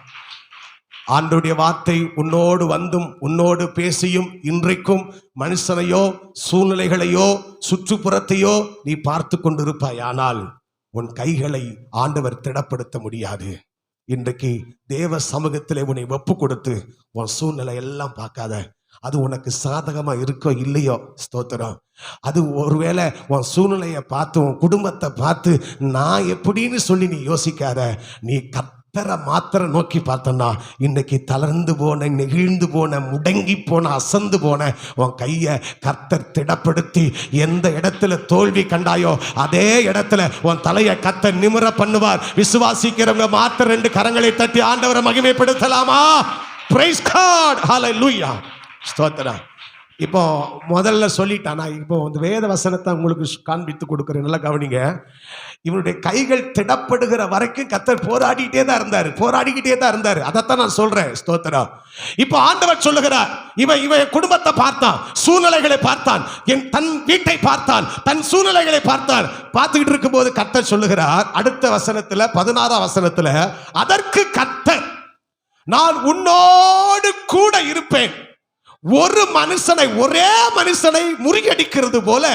ஆண்டவருடைய வார்த்தை உன்னோடு வந்தும் உன்னோடு பேசியும் இன்றைக்கும் மனுஷனையோ சூழ்நிலைகளையோ சுற்றுப்புறத்தையோ நீ பார்த்து கொண்டிருப்பாய். ஆனால் உன் கைகளை ஆண்டவர் திடப்படுத்த முடியாது. இன்றைக்கு தேவ சமூகத்திலே உன்னை ஒப்பு கொடுத்து உன் சூழ்நிலை எல்லாம் பார்க்காத. அது உனக்கு சாதகமா இருக்கோ இல்லையோ, ஸ்தோத்திரம். அது ஒருவேளை உன் சூழ்நிலையை பார்த்து உன் குடும்பத்தை பார்த்து நான் எப்படின்னு சொல்லி நீ யோசிக்காத. நீ கர்த்தரை மாத்திரம் நோக்கி பார்த்தனா இன்னைக்கு தளர்ந்து போன, நெகிழ்ந்து போன, முடங்கி போன, அசந்து போன உன் கையை கர்த்தர் திடப்படுத்தி எந்த இடத்துல தோல்வி கண்டாயோ அதே இடத்துல உன் தலையை கர்த்தர் நிமிர பண்ணுவார். விசுவாசிக்கிறவங்க மாத்திரம் 2 கரங்களை தட்டி ஆண்டவரை மகிமைப்படுத்தலாமா? பிரைஸ் காட், ஹல்லேலூயா, ஸ்தோத்திரம். இப்போ முதல்ல சொல்லிட்டானா, இப்போ இந்த வேத வசனத்தை உங்களுக்கு காண்பித்து கொடுக்குறேன், நல்லா கவனிங்க. இவனுடைய கைகள் திடப்படுகிற வரைக்கும் கர்த்தர் போராடிக்கிட்டே தான் இருந்தாரு. அதைத்தான் நான் சொல்றேன், ஸ்தோத்திரம். இப்போ ஆண்டவர் சொல்லுகிறார், இவன் குடும்பத்தை பார்த்தான், சூழ்நிலைகளை பார்த்தான், தன் வீட்டை பார்த்தான், தன் சூழ்நிலைகளை பார்த்தான். பார்த்துக்கிட்டு இருக்கும் போது கர்த்தர் சொல்லுகிறார் அடுத்த வசனத்துல 16ஆம் வசனத்துல, அதற்கு கர்த்தர் நான் உன்னோடு கூட இருப்பேன். ஒரே மனுஷனை முறியடிக்கிறது போல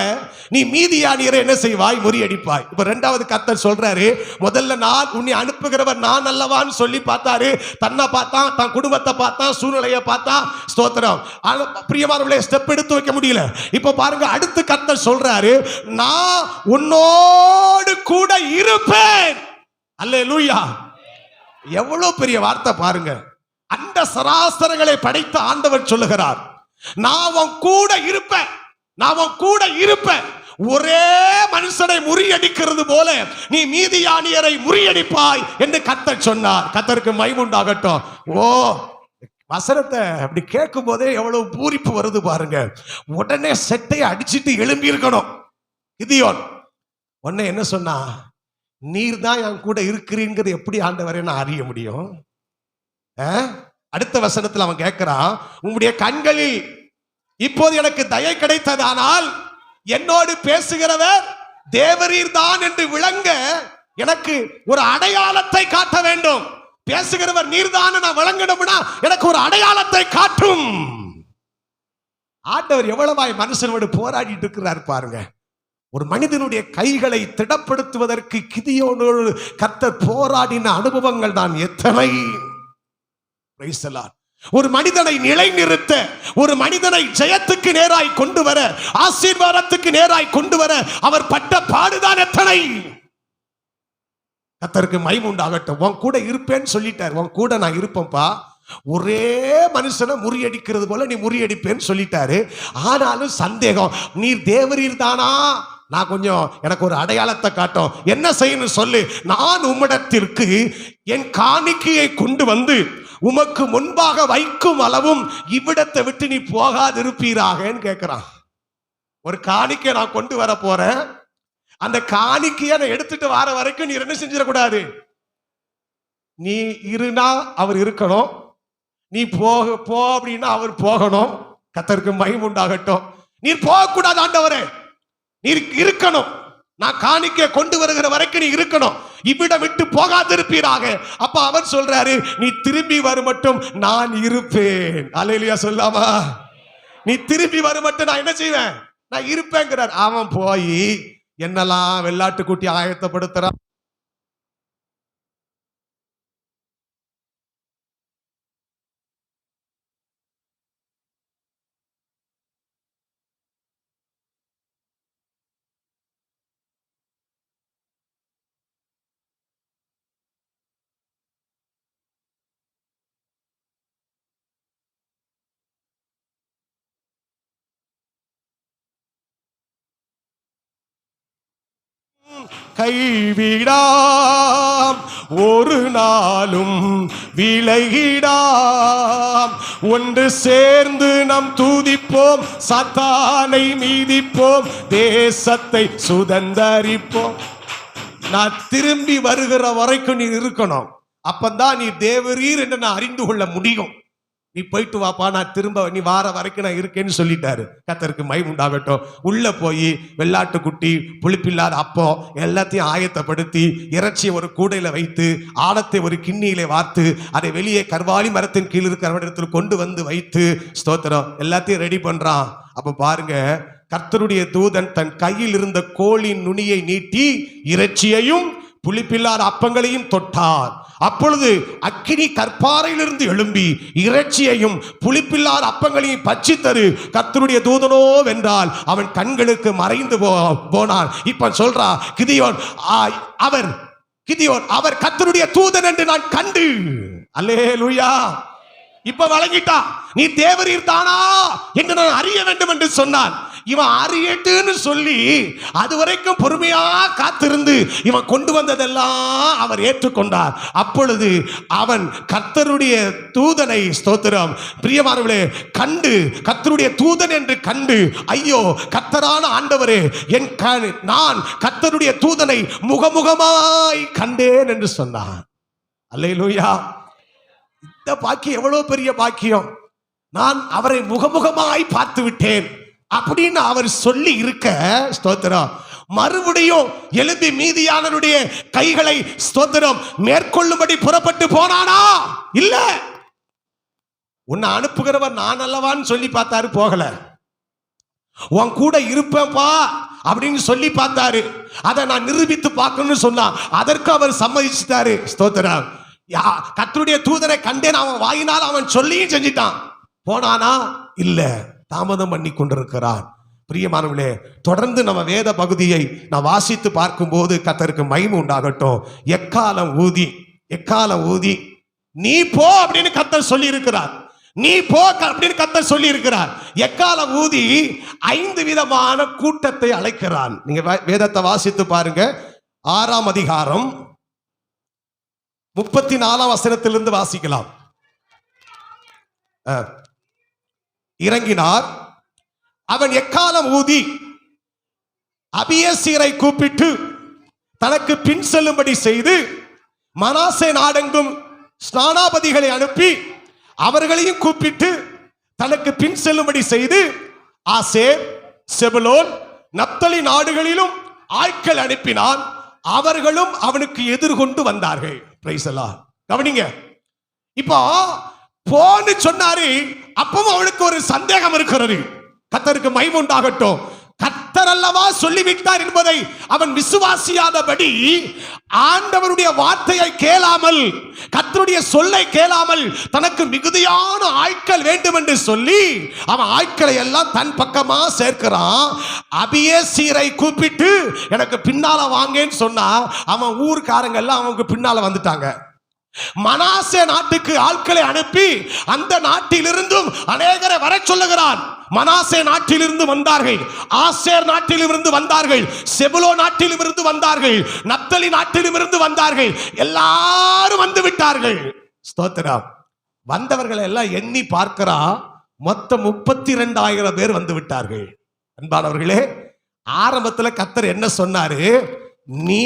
நீ மீதியானியரை என்ன செய்வாய்? முறியடிப்பாய். இப்ப 2வது கர்த்தர் சொல்றாரு, முதல்ல நான் உன்னை அனுப்புகிறவர் நான் அல்லவான்னு சொல்லி பார்த்தாரு. தன்னை பார்த்தான், தன் குடும்பத்தை பார்த்தான், சூழ்நிலையை பார்த்தான், ஸ்தோத்திரம். பிரியமானவர்களே, ஸ்டெப் எடுத்து வைக்க முடியல. இப்ப பாருங்க, அடுத்து கர்த்தர் சொல்றாரு, நான் உன்னோடு கூட இருப்பேன். அல்லேலூயா. எவ்வளவு பெரிய வார்த்தை பாருங்க. அந்த சராசரங்களை படைத்த ஆண்டவர் சொல்லுகிறார், நான் உன் கூட இருப்பேன். ஒரே மனுஷனை முறியடிக்கிறது போல நீ மீதியானியரை முறியடிப்பாய் என்று கர்த்தர் சொன்னார். கர்த்தருக்கு மகிமை உண்டாகட்டும். ஓ, வசனத்தை அப்படி கேட்கும் போதே எவ்வளவு பூரிப்பு வருது பாருங்க. உடனே செட்டையை அடிச்சிட்டு எழும்பி இருக்கணும் கிதியோன். உடனே என்ன சொன்னா, நீர் தான் என் கூட இருக்கிறீங்கிறது எப்படி ஆண்டவரே நான் அறிய முடியும்? அடுத்த வசனத்தில் அவன் கேட்கிறான், உம்முடைய கண்களில் இப்போது எனக்கு தயை கிடைத்ததானால் என்னோடு பேசுகிறவர் தேவரீர் தான் என்று விளங்க எனக்கு ஒரு அடையாளத்தை காட்ட வேண்டும். பேசுகிறவர் நீர்தான் நான் விளங்கணும்னா எனக்கு ஒரு அடையாளத்தை காட்டும். ஆண்டவர் எவ்வளவாய் மனுஷனோடு போராடிட்டு இருக்கிறார் பாருங்க. ஒரு மனிதனுடைய கைகளை திடப்படுத்துவதற்கு கிதியோனோடு கர்த்தர் போராடின அனுபவங்கள் தான் எத்தனை. ஒரு மனிதனை நிலைநிறுத்த, ஒரு மனிதனை ஜெயத்துக்கு நேராய் கொண்டு வர, ஆசீர்வாதத்துக்கு நேராய் கொண்டு வர அவர் பட்ட பாடுதான் எத்தனை. கர்த்தருக்கு மகிமை உண்டாகட்டும். உன் கூட இருப்பேன்னு சொல்லிட்டார். உன் கூட நான் இருப்பேன்ப்பா. ஒரே மனுஷனை முறியடிக்கிறது போல நீ முறியடிப்பேன்னு சொல்லிட்டாரு. ஆனாலும் சந்தேகம், நீர் தேவரீர் தானா? நான் கொஞ்சம் எனக்கு ஒரு அடையாளத்தை காட்டும். என்ன செய்யணும் சொல்லு. நான் உம்மிடத்திற்கு என் காணிக்கையை கொண்டு வந்து உமக்கு முன்பாக வைக்கும் அளவும் இவ்விடத்தை விட்டு நீ போகாதிருப்பீராகன்னு கேட்கிறான். ஒரு காணிக்கை நான் கொண்டு வர போறேன், அந்த காணிக்கையை நான் எடுத்துட்டு வர வரைக்கும் நீ என்ன செஞ்சிடக்கூடாது. நீ இருனா அவர் இருக்கணும், நீ போ அப்படின்னா அவர் போகணும். கர்த்தருக்கு மகிமை உண்டாகட்டும். நீர் போகக்கூடாது ஆண்டவரே, நீர் இருக்கணும். நான் காணிக்கை கொண்டு வருகிற வரைக்கும் நீ இருக்கணும், இவ்விடம் விட்டு போகாதிருப்பீராக. அப்ப அவர் சொல்றாரு, நீ திரும்பி வரும் மட்டும் நான் இருப்பேன். அல்லேலூயா சொல்லாமா? நீ திரும்பி வரும் மட்டும் நான் என்ன செய்வேன்? நான் இருப்பேங்கிறார். அவன் போய் என்னெல்லாம் வெள்ளாட்டு குட்டி ஆயத்தப்படுத்துறான். கைவிடாம், ஒரு நாளும் விலகிடாம். ஒன்று சேர்ந்து நாம் துதிப்போம், சாத்தானை மீதிப்போம், தேசத்தை சுதந்தரிப்போம். நான் திரும்பி வருகிற வரைக்கும் நீ இருக்கணும். அப்பந்தான் நீ தேவரீர் என்று நான் அறிந்து கொள்ள முடியும். நீ போயிட்டு வாப்பா, நான் திரும்ப நீ வார வரைக்கும் நான் இருக்கேன்னு சொல்லிட்டாரு. கர்த்தருக்கு மகிமை உண்டாகட்டும். உள்ள போய் வெள்ளாட்டுக்குட்டி, புளிப்பில்லாத அப்பம் எல்லாத்தையும் ஆயத்தப்படுத்தி, இறைச்சியை ஒரு கூடையில வைத்து, ஆழத்தை ஒரு கிண்ணியிலே வார்த்து, அதை வெளியே கர்வாலி மரத்தின் கீழ் இருக்கிற இடத்துல கொண்டு வந்து வைத்து, ஸ்தோத்திரம், எல்லாத்தையும் ரெடி பண்றான். அப்ப பாருங்க, கர்த்தருடைய தூதன் தன் கையில் இருந்த கோலின் நுனியை நீட்டி இறைச்சியையும் புளிப்பில்லாத அப்பங்களையும் தொட்டார். அப்பொழுது அக்கினி கற்பாறையிலிருந்து எழும்பி இறைச்சியையும் புளிப்பில்லாத அப்பங்களையும் பட்சித்தரு. கர்த்தருடைய தூதனோ வென்றால் அவன் கண்களுக்கு மறைந்து போனான். இப்ப சொல்றா கிதியோன், அவர் கர்த்தருடைய தூதன் என்று நான் கண்டு. அல்லேலூயா. இப்ப வழங்கிட்டா, நீ தேவரீர் தானா என்று நான் அறிய வேண்டும் என்று சொன்னான். இவன் அறியட்டுன்னு சொல்லி அது வரைக்கும் பொறுமையா காத்திருந்து இவன் கொண்டு வந்ததெல்லாம் அவர் ஏற்றுக்கொண்டார். அப்பொழுது அவன் கர்த்தருடைய தூதனை, ஸ்தோத்திரம், பிரியமானவர்களே, கண்டு, கர்த்தருடைய தூதன் என்று கண்டு, ஐயோ கர்த்தரான ஆண்டவரே, நான் கர்த்தருடைய தூதனை முகமுகமாய் கண்டேன் என்று சொன்னான். அல்லேலூயா. இந்த பாக்கியம் எவ்வளவு பெரிய பாக்கியம். நான் அவரை முகமுகமாய் பார்த்து விட்டேன் அப்படின்னு அவர் சொல்லி இருக்க, ஸ்தோத்திரம், மறுபடியும் எழுப்பி மீதியானவருடைய கைகளை, ஸ்தோத்திரம், மேற்கொள்ளும்படி புறப்பட்டு போனானா? இல்ல. உன்னை அனுப்புகிறவர் நான் அல்லவான்னு சொல்லி பார்த்தாரு, போகல. உன் கூட இருப்பேன்ப்பா அப்படின்னு சொல்லி பார்த்தாரு, அதை நான் நிரூபித்து பார்க்கணும்னு சொன்னான். அதற்கு அவர் சம்மதிச்சிட்டாரு. ஸ்தோத்திரம். கர்த்தருடைய தூதரை கண்டேன் அவன் வாயினால் அவன் சொல்லியும் செஞ்சிட்டான். போனானா? இல்ல, தாமதம் பண்ணி கொண்டிருக்கிறான். பிரியமானவர்களே, தொடர்ந்து நம்ம வேத பகுதியை நான் வாசித்து பார்க்கும்போது கர்த்தருக்கு மகிமை உண்டாகட்டும். எக்காலம் ஊதி நீ போ அப்படின்னு கர்த்தர் சொல்லி இருக்கிறார். நீ போ அப்படின்னு கர்த்தர் சொல்லி இருக்கிறார். எக்காலம் ஊதி 5 விதமான கூட்டத்தை அழைக்கிறான். நீங்க வேதத்தை வாசித்து பாருங்க. 6ஆம் அதிகாரம் 34ஆம் வசனத்திலிருந்து வாசிக்கலாம். இறங்கினார். அவன் எக்காலம் ஊதி அபியசீரை கூப்பிட்டு தனக்கு பின் செல்லும்படி செய்து, மனாசே நாடெங்கும் ஸ்நானாபதிகளை அனுப்பி அவர்களையும் கூப்பிட்டு தனக்கு பின் செல்லும்படி செய்து, ஆசேர், செபுலோன், நப்தலி நாடுகளிலும் ஆட்கள் அனுப்பினான். அவர்களும் அவனுக்கு எதிர்கொண்டு வந்தார்கள். Price the Lord. கவனிங்க, இப்போ போன்னு சொன்னாரு. அப்பவும் அவனுக்கு ஒரு சந்தேகம் இருக்கிறது. கர்த்தருக்கு மகிமை உண்டாகட்டும். கர்த்தர் அல்லவா சொல்லிவிட்டார் என்பதை அவன் விசுவாசியாதபடி, ஆண்டவருடைய வார்த்தையை கேளாமல், கர்த்தருடைய சொல்லை கேளாமல், தனக்கு மிகுதியான ஆட்கள் வேண்டும் என்று சொல்லி அவன் ஆட்களை எல்லாம் தன் பக்கமா சேர்க்கிறான். அபியசீரை கூப்பிட்டு எனக்கு பின்னால வாங்கன்னு சொன்னா அவன் ஊர்க்காரங்க எல்லாம் அவனுக்கு பின்னால வந்துட்டாங்க. மனாசே நாட்டுக்கு ஆட்களை அனுப்பி அந்த நாட்டிலிருந்தும் அநேகரை வர சொல்லுகிறான். மனாசே நாட்டிலிருந்து வந்தார்கள், ஆசேர் நாட்டிலிருந்து வந்தார்கள், செபுலோ நாட்டிலிருந்து வந்தார்கள், நப்தலி நாட்டிலிருந்து வந்தார்கள். எல்லாரும் வந்து விட்டார்கள். ஸ்தோத்திரம். வந்தவர்களை எல்லாம் எண்ணி பார்க்கிறான். மொத்தம் 32,000 பேர் வந்து விட்டார்கள். அன்பானவர்களே, ஆரம்பத்தில் கர்த்தர் என்ன சொன்னாரு? நீ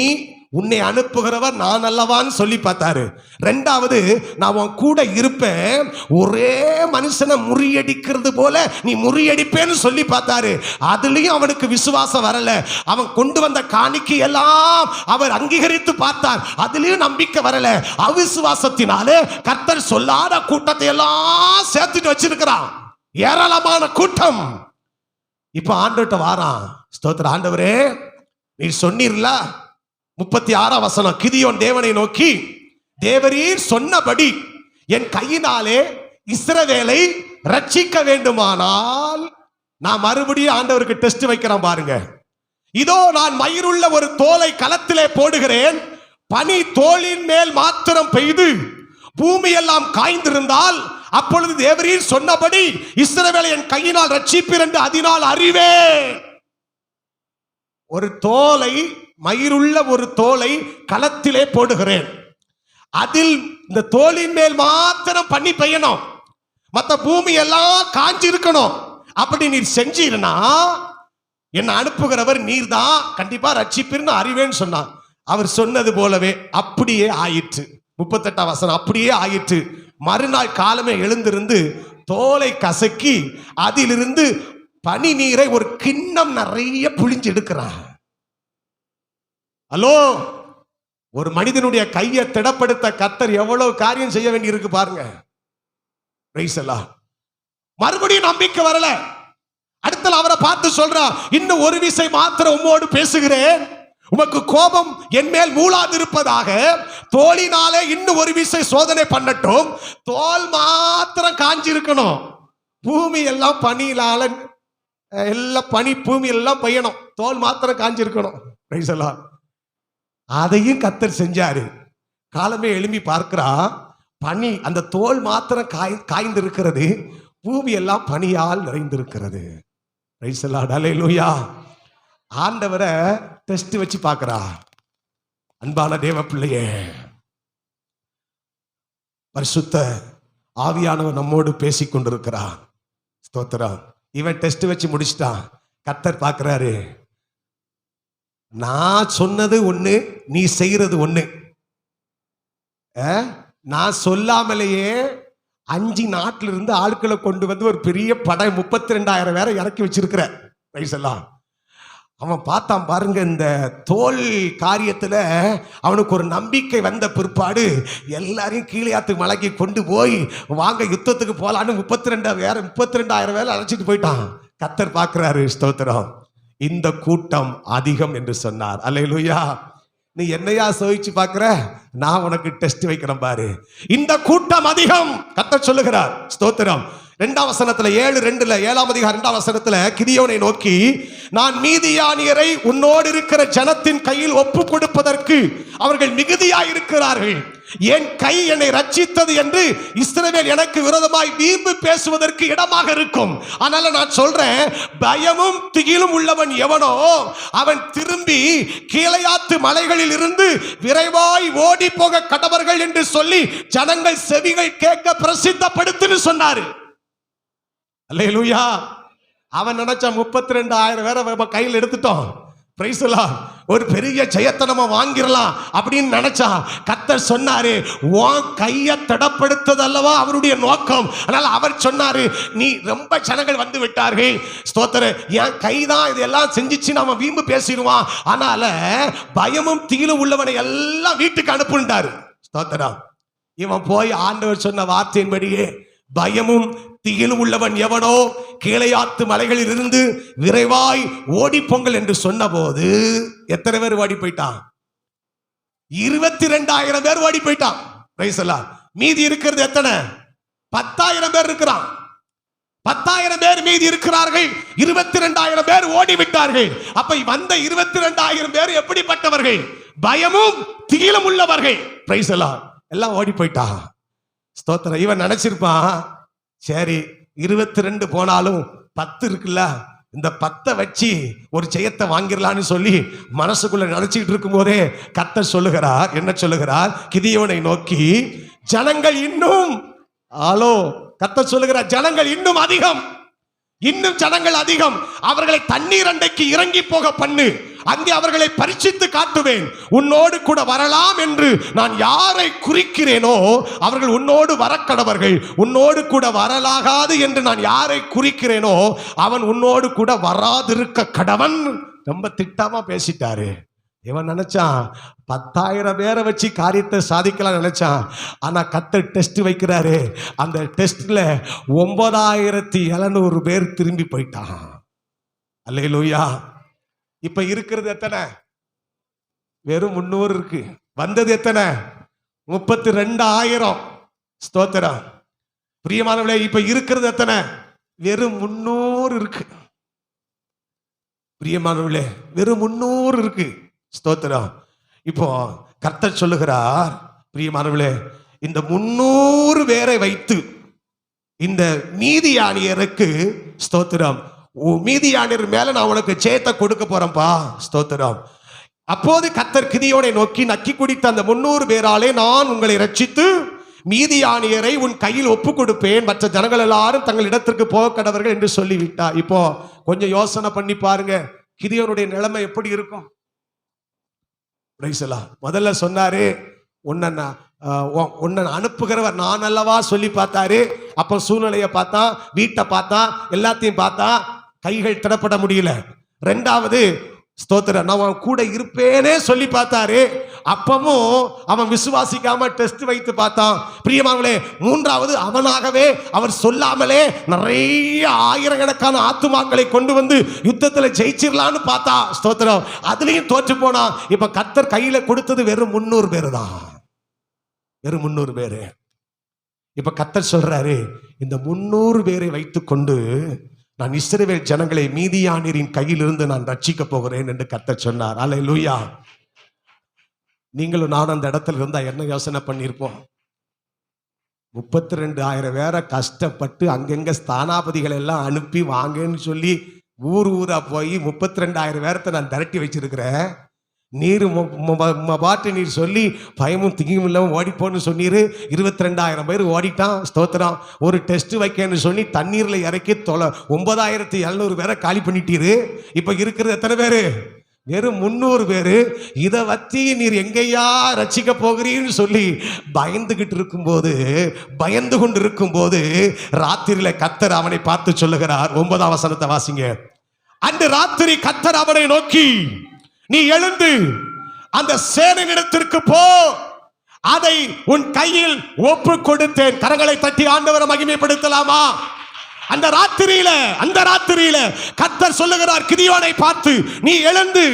உன்னை அனுப்புகிறவர் நான் அல்லவான்னு சொல்லி பார்த்தாரு. ரெண்டாவது, நான் உன் கூட இருப்பேன், ஒரே மனுஷனை முறியடிக்கிறது போல நீ முறியடிப்பேன்னு சொல்லி பார்த்தாரு. அதுலயும் அவனுக்கு விசுவாசம் வரல. அவன் கொண்டு வந்த காணிக்கை எல்லாம் அவர் அங்கீகரித்து பார்த்தார். அதுலயும் நம்பிக்கை வரல. அவிசுவாசத்தினாலே கர்த்தர் சொல்லாத கூட்டத்தை எல்லாம் சேர்த்துட்டு வச்சிருக்கிறான். ஏராளமான கூட்டம். இப்ப ஆண்டவர்கிட்ட வாரான். ஸ்தோத்திர. ஆண்டவரே, நீ சொன்னீர்ல, 36ஆம் வசனம், கிதியோன் தேவனை நோக்கி, தேவரீர் சொன்னபடி என் கையினாலே இஸ்ரவேலை ரட்சிக்க வேண்டுமானால், நான் மறுபடியும் ஆண்டவருக்கு டெஸ்ட் வைக்கிறேன் பாருங்க. இதோ நான் மயிருள்ள ஒரு தோலை களத்திலே போடுகிறேன். பனி தோலின் மேல் மாத்திரம் பெய்து பூமி எல்லாம் காய்ந்திருந்தால், அப்பொழுது தேவரீர் சொன்னபடி இஸ்ரவேலை என் கையினால் ரட்சிப்பீர் என்று அதனால் அறிவேன். ஒரு தோலை, மயிருள்ள ஒரு தோலை களத்திலே போடுகிறேன். அதில் இந்த தோலின் மேல் மாத்திரம் பண்ணி பெய்யணும், மற்ற பூமி எல்லாம் காஞ்சி இருக்கணும். அப்படி நீர் செஞ்சீர்னா என்ன அனுப்புகிறவர் நீர் தான், கண்டிப்பா ரட்சிப்பீர்னு அறிவேன்னு சொன்னான். அவர் சொன்னது போலவே அப்படியே ஆயிற்று. 38 வசனம். அப்படியே ஆயிற்று. மறுநாள் காலமே எழுந்திருந்து தோலை கசக்கி அதிலிருந்து பனி நீரை ஒரு கிண்ணம் நிறைய புழிஞ்சு எடுக்கிறான். ஹலோ, ஒரு மனிதனுடைய கையை திடப்படுத்த கர்த்தர் எவ்வளவு காரியம் செய்ய வேண்டி இருக்கு பாருங்க. பிரைஸ் எல்லாம். மறுபடியும் நம்பிக்கை வரல. அடுத்த அவரை பார்த்து சொல்றான், இன்னும் ஒரு விசை மாத்திரம் உம்மோடு பேசுகிறேன், உமக்கு கோபம் என் மேல் மூளாதிருப்பதாக தோலினாலே இன்னும் ஒரு விசை சோதனை பண்ணட்டும். தோல் மாத்திரம் காஞ்சி இருக்கணும். பூமி எல்லாம் பனியிலால எல்லாம் பனி பூமி எல்லாம் பெய்யணும், தோல் மாத்திரம் காஞ்சி இருக்கணும். பிரைஸ் எல்லாம். அதையும் கர்த்தர் செஞ்சாரு. காலமே எழும்பி பார்க்கிறா, பனி அந்த தோல் மாத்திரம் காய்ந்து இருக்கிறது, பூமி எல்லாம் பனியால் நிறைந்திருக்கிறது. பிரைஸ் எல்லாம். ஹல்லேலூயா. ஆண்டவரை டெஸ்ட் வச்சு பார்க்கிறா. அன்பான தேவ பிள்ளையே, பரிசுத்த ஆவியானவர் நம்மோடு பேசிக் கொண்டிருக்கிறார். ஸ்தோத்திரம். இவன் டெஸ்ட் வச்சு முடிச்சிட்டான். கர்த்தர் பார்க்கிறாரு, நான் சொன்னது ஒண்ணு, நீ செய்யறது ஒண்ணு. நான் சொல்லாமலேயே 5 நாட்டில இருந்து ஆட்களை கொண்டு வந்து ஒரு பெரிய படை 32,000 பேரை இறக்கி வச்சிருக்கிற. எல்லாம் அவன் பார்த்தான் பாருங்க. இந்த தோல் காரியத்துல அவனுக்கு ஒரு நம்பிக்கை வந்த பிற்பாடு எல்லாரையும் கீழையாத்து மலைக்கு கொண்டு போய் வாங்க யுத்தத்துக்கு போலான்னு 32,000 பேரை அழைச்சிட்டு போயிட்டான். கர்த்தர் பார்க்கிறாரு. ஸ்தோத்திரம். இந்த கூட்டம் அதிகம் என்று சொன்னார். அல்லேலூயா. நீ என்னையா சோதிச்சு பார்க்கிற, நான் உனக்கு டெஸ்ட் வைக்கிறேன் பாரு. இந்த கூட்டம் அதிகம் கர்த்தர் சொல்லுகிறார். ஸ்தோத்திரம். 2ஆம் வசனத்துல 7:2 அதிகாரம் 2ஆம் வசனத்துல கிதியோனை நோக்கி, நான் மீதியானியரை உன்னோடு இருக்கிற ஜனத்தின் கையில் ஒப்பு கொடுப்பதற்கு அவர்கள் மிகுதியாயிருக்கிறார்கள், என் கை என்னை ரட்சித்தது என்று இஸ்ரவேல் எனக்கு விரோதமாய் வீம்பு பேசுவதற்கு இடமாக இருக்கும். அதனால நான் சொல்றேன், பயமும் திகிலும் உள்ளவன் எவனோ அவன் திரும்பி கீழையாத்து மலைகளில் இருந்து விரைவாய் ஓடி போக கடவர்கள் என்று சொல்லி ஜனங்கள் செவிகள் கேட்க பிரசித்தப்படுத்துன்னு சொன்னாரு. அல்லேலூயா. அவன் நினைச்சா 32,000 பேரை கையில் எடுத்துட்டோம், பிரைஸ் எல்லாம், ஒரு பெரிய ஜெயத்தை நம்ம வாங்கிடலாம் அப்படின்னு நினைச்சா, கர்த்தர் சொன்னாரு, உன் கையை திடப்படுத்தது அல்லவா அவருடைய நோக்கம். அதனால அவர் சொன்னாரு, நீ ரொம்ப ஜனங்கள் வந்து விட்டார்கள், ஸ்தோத்திரம், என் கைதான் இதெல்லாம் செஞ்சிச்சு, நாம வீம்பு பேசிடுவான், அதனால பயமும் தீலும் உள்ளவனை எல்லாம் வீட்டுக்கு அனுப்புண்டாரு. ஸ்தோத்திரம். இவன் போய் ஆண்டவர் சொன்ன வார்த்தையின்படியே பயமும் திகிலும் உள்ளவன் எவனோ கீழையாத்து மலைகளில் இருந்து விரைவாய் ஓடி பொங்கல் என்று சொன்ன போது எத்தனை பேர் ஓடி போயிட்டான்? 22,000 பேர் ஓடி போயிட்டான். பிரைஸ் எல்லாம். மீதி இருக்கிறது எத்தனை? 10,000 பேர் இருக்கிறான். 10,000 பேர் மீதி இருக்கிறார்கள். 22,000 பேர் ஓடிவிட்டார்கள். அப்ப வந்த 22,000 பேர் எப்படிப்பட்டவர்கள்? பயமும் திகிலும் உள்ளவர்கள். பிரைஸ் எல்லாம் ஓடி போயிட்டா. ஸ்தோத்திரம். இவன் நினைச்சிருப்பான், சரி 22 போனாலும் 10 இருக்குல்ல, இந்த 10 வச்சு ஒரு ஜெயத்தை வாங்கிடலான்னு சொல்லி மனசுக்குள்ள நினைச்சிட்டு இருக்கும் போதே கர்த்தர் சொல்லுகிறார். என்ன சொல்லுகிறார்? கிதியோனை நோக்கி, ஜனங்கள் இன்னும், கர்த்தர் சொல்லுகிறார், ஜனங்கள் இன்னும் அதிகம், இன்னும் ஜனங்கள் அதிகம், அவர்களை தண்ணீர் அண்டைக்கு இறங்கி போக பண்ணு, அங்கே அவர்களை பரீட்சித்து காட்டுவேன், உன்னோடு கூட வரலாம் என்று நான் யாரை குறிக்கிறேனோ அவர்கள் உன்னோடு வரக்கடவர்கள், உன்னோடு கூட வரலாகாது என்று நான் யாரை குறிக்கிறேனோ அவன் உன்னோடு கூட வராதிருக்க கடவன். ரொம்ப திட்டமா பேசிட்டாரு. இவன் நினைச்சான் 10,000 பேரை வச்சு காரியத்தை சாதிக்கலாம் நினைச்சான். ஆனா கர்த்தர் டெஸ்ட் வைக்கிறாரு. அந்த டெஸ்ட்ல 9,700 பேர் திரும்பி போயிட்டான். அல்லேலூயா. இப்ப இருக்கிறது எத்தனை? வெறும் 300 இருக்கு. வந்தது எத்தனை? 32,000. ஸ்தோத்திரம். பிரியமானவர்களே, இப்ப இருக்கிறது எத்தனை? வெறும் 300 இருக்கு. பிரியமானவர்களே, வெறும் 300 இருக்கு. ஸ்தோத்திரம். இப்போ கர்த்தர் சொல்லுகிறார், பிரியமானவர்களே, இந்த 300 பேரை வைத்து இந்த மீதியானியருக்கு, ஸ்தோத்திரம், மீதியானியர் மேல நான் உனக்கு ஜெயத்தை கொடுக்க போறேன்பா. ஸ்தோத்திரம். அப்போது கர்த்தர் கிதியோனை நோக்கி, நக்கி குடித்த அந்த 300 பேராலே நான் உங்களை ரட்சித்து மீதியானியரை உன் கையில் ஒப்பு கொடுப்பேன், மற்ற ஜனங்கள் எல்லாரும் தங்கள் இடத்திற்கு போக கடவர்கள் என்று சொல்லிவிட்டார். இப்போ கொஞ்சம் யோசனை பண்ணி பாருங்க, கிதியோனுடைய நிலைமை எப்படி இருக்கும்? முதல்ல சொன்னாரு, உன்னை உன்னை அனுப்புகிறவர் நான் அல்லவா சொல்லி பார்த்தாரு. அப்ப சூழ்நிலையை பார்த்தா, வீட்டை பார்த்தா, எல்லாத்தையும் பார்த்தா கைகள் திடப்பட முடியல. ரெண்டாவது ஸ்தோத்திரம், நான் அவன் கூட இருப்பேனே சொல்லி பார்த்தாரு. அப்பவும் அவன் விசுவாசிக்காம டெஸ்ட் வைத்து பார்த்தான். பிரியமானவர்களே, மூன்றாவது அவனாகவே அவர் சொல்லாமலே நிறைய ஆயிரக்கணக்கான ஆத்துமாக்களை கொண்டு வந்து யுத்தத்தில் ஜெயிச்சிடலான்னு பார்த்தா. ஸ்தோத்திரம், அதுலயும் தோற்று போனான். இப்ப கர்த்தர் கையில கொடுத்தது வெறும் 300 பேரு தான், வெறும் 300 பேரு. இப்ப கர்த்தர் சொல்றாரு, இந்த 300 பேரை வைத்துக் கொண்டு நான் இஸ்ரவேல் ஜனங்களை மீதியானியரின் கையிலிருந்து நான் ரட்சிக்க போகிறேன் என்று கர்த்தர் சொன்னார். அல்லேலூயா. நீங்களும் நானும் அந்த இடத்துல இருந்தா என்ன யோசனை பண்ணியிருப்போம்? 32,000 பேரை கஷ்டப்பட்டு அங்கங்க ஸ்தானாபதிகள் எல்லாம் அனுப்பி வாங்கன்னு சொல்லி ஊர் ஊரா போய் 32,000 பேரத்தை நான் திரட்டி வச்சிருக்கிறேன். நீர் பாட்டு நீர் சொல்லி பயமும் திங்கியும் இல்லாமல் ஓடிப்போன்னு சொன்னீர். 22,000 பேர் ஓடிட்டான். ஸ்தோத்திரம். ஒரு டெஸ்ட் வைக்கன்னு சொல்லி தண்ணீரில் இறக்கி 9,700 பேரை காலி பண்ணிட்டீரு. இப்போ இருக்கிறது எத்தனை பேர்? வெறும் 300 பேரு. இதை வச்சு நீர் எங்கேயா ரட்சிக்க போகிறீன்னு சொல்லி பயந்து கொண்டு இருக்கும்போது ராத்திரியில கர்த்தர் அவனை பார்த்து சொல்லுகிறார். 9ஆம் வசனத்தை வாசிங்க. அன்று ராத்திரி கர்த்தர் அவனை நோக்கி, நீ எழுந்து அந்த சேனையிடத்திற்கு போ, அதை உன் கையில் ஒப்பு கொடுத்தேன். கரங்களை தட்டி ஆண்டவரை மகிமைப்படுத்தலாமா? அந்த ராத்திரியில கர்த்தர் சொல்லுகிறார் கிதியோனை பார்த்து, நீ எழுந்து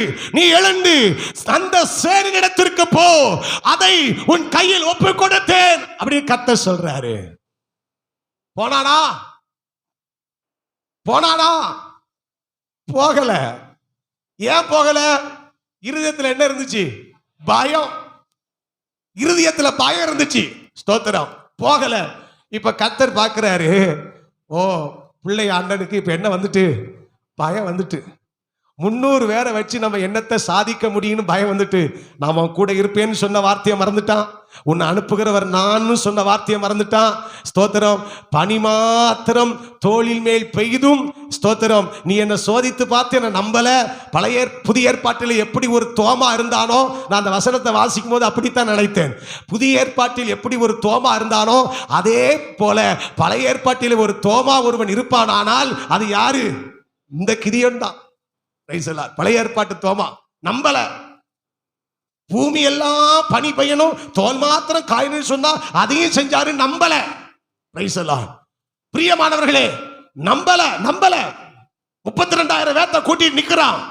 அந்த சேனையிடத்திற்கு போ, அதை உன் கையில் ஒப்பு கொடுத்தேன் அப்படின்னு கர்த்தர் சொல்றாரு. போனானா? போகல. ஏன் போகல? இருதயத்துல என்ன இருந்துச்சு? பயம். இருதயத்துல பயம் இருந்துச்சு. ஸ்தோத்திரம். போகல. இப்ப கர்த்தர் பார்க்கிறாரு, ஓ பிள்ளை ஆண்டனுக்கு இப்ப என்ன வந்துட்டு? பயம் வந்துட்டு. 300 பேரை வச்சு நம்ம என்னத்தை சாதிக்க முடியும்னு பயம் வந்துட்டு. நாம கூட இருப்பேன்னு சொன்ன வார்த்தையை மறந்துட்டான். உன்னை அனுப்புகிறவர் நான் சொன்ன வார்த்தையை மறந்துட்டான். ஸ்தோத்திரம். பனி மாத்திரம் தோளில் மேல் பெய்தும், ஸ்தோத்திரம், நீ என்னை சோதித்து பார்த்து என்னை நம்பல. புதிய ஏற்பாட்டில் எப்படி ஒரு தோமா இருந்தானோ, நான் அந்த வசனத்தை வாசிக்கும் போது அப்படித்தான் நினைத்தேன். புதிய ஏற்பாட்டில் எப்படி ஒரு தோமா இருந்தானோ அதே போல பழைய ஏற்பாட்டில் ஒரு தோமா ஒருவன் இருப்பானால் அது யாரு? இந்த கிதியோன் தான். பழைய ஏற்பாட்டு தோமா நம்பல. பூமி எல்லாம் பனி பெய்யணும், தோல் மாத்திரம் காயணும் சொன்னா அதையும் செஞ்சாரு, நம்பல. பிரியமானவர்களே, நம்பல. 32,000 பேர்த்த கூட்டிட்டு நிக்கிறான்.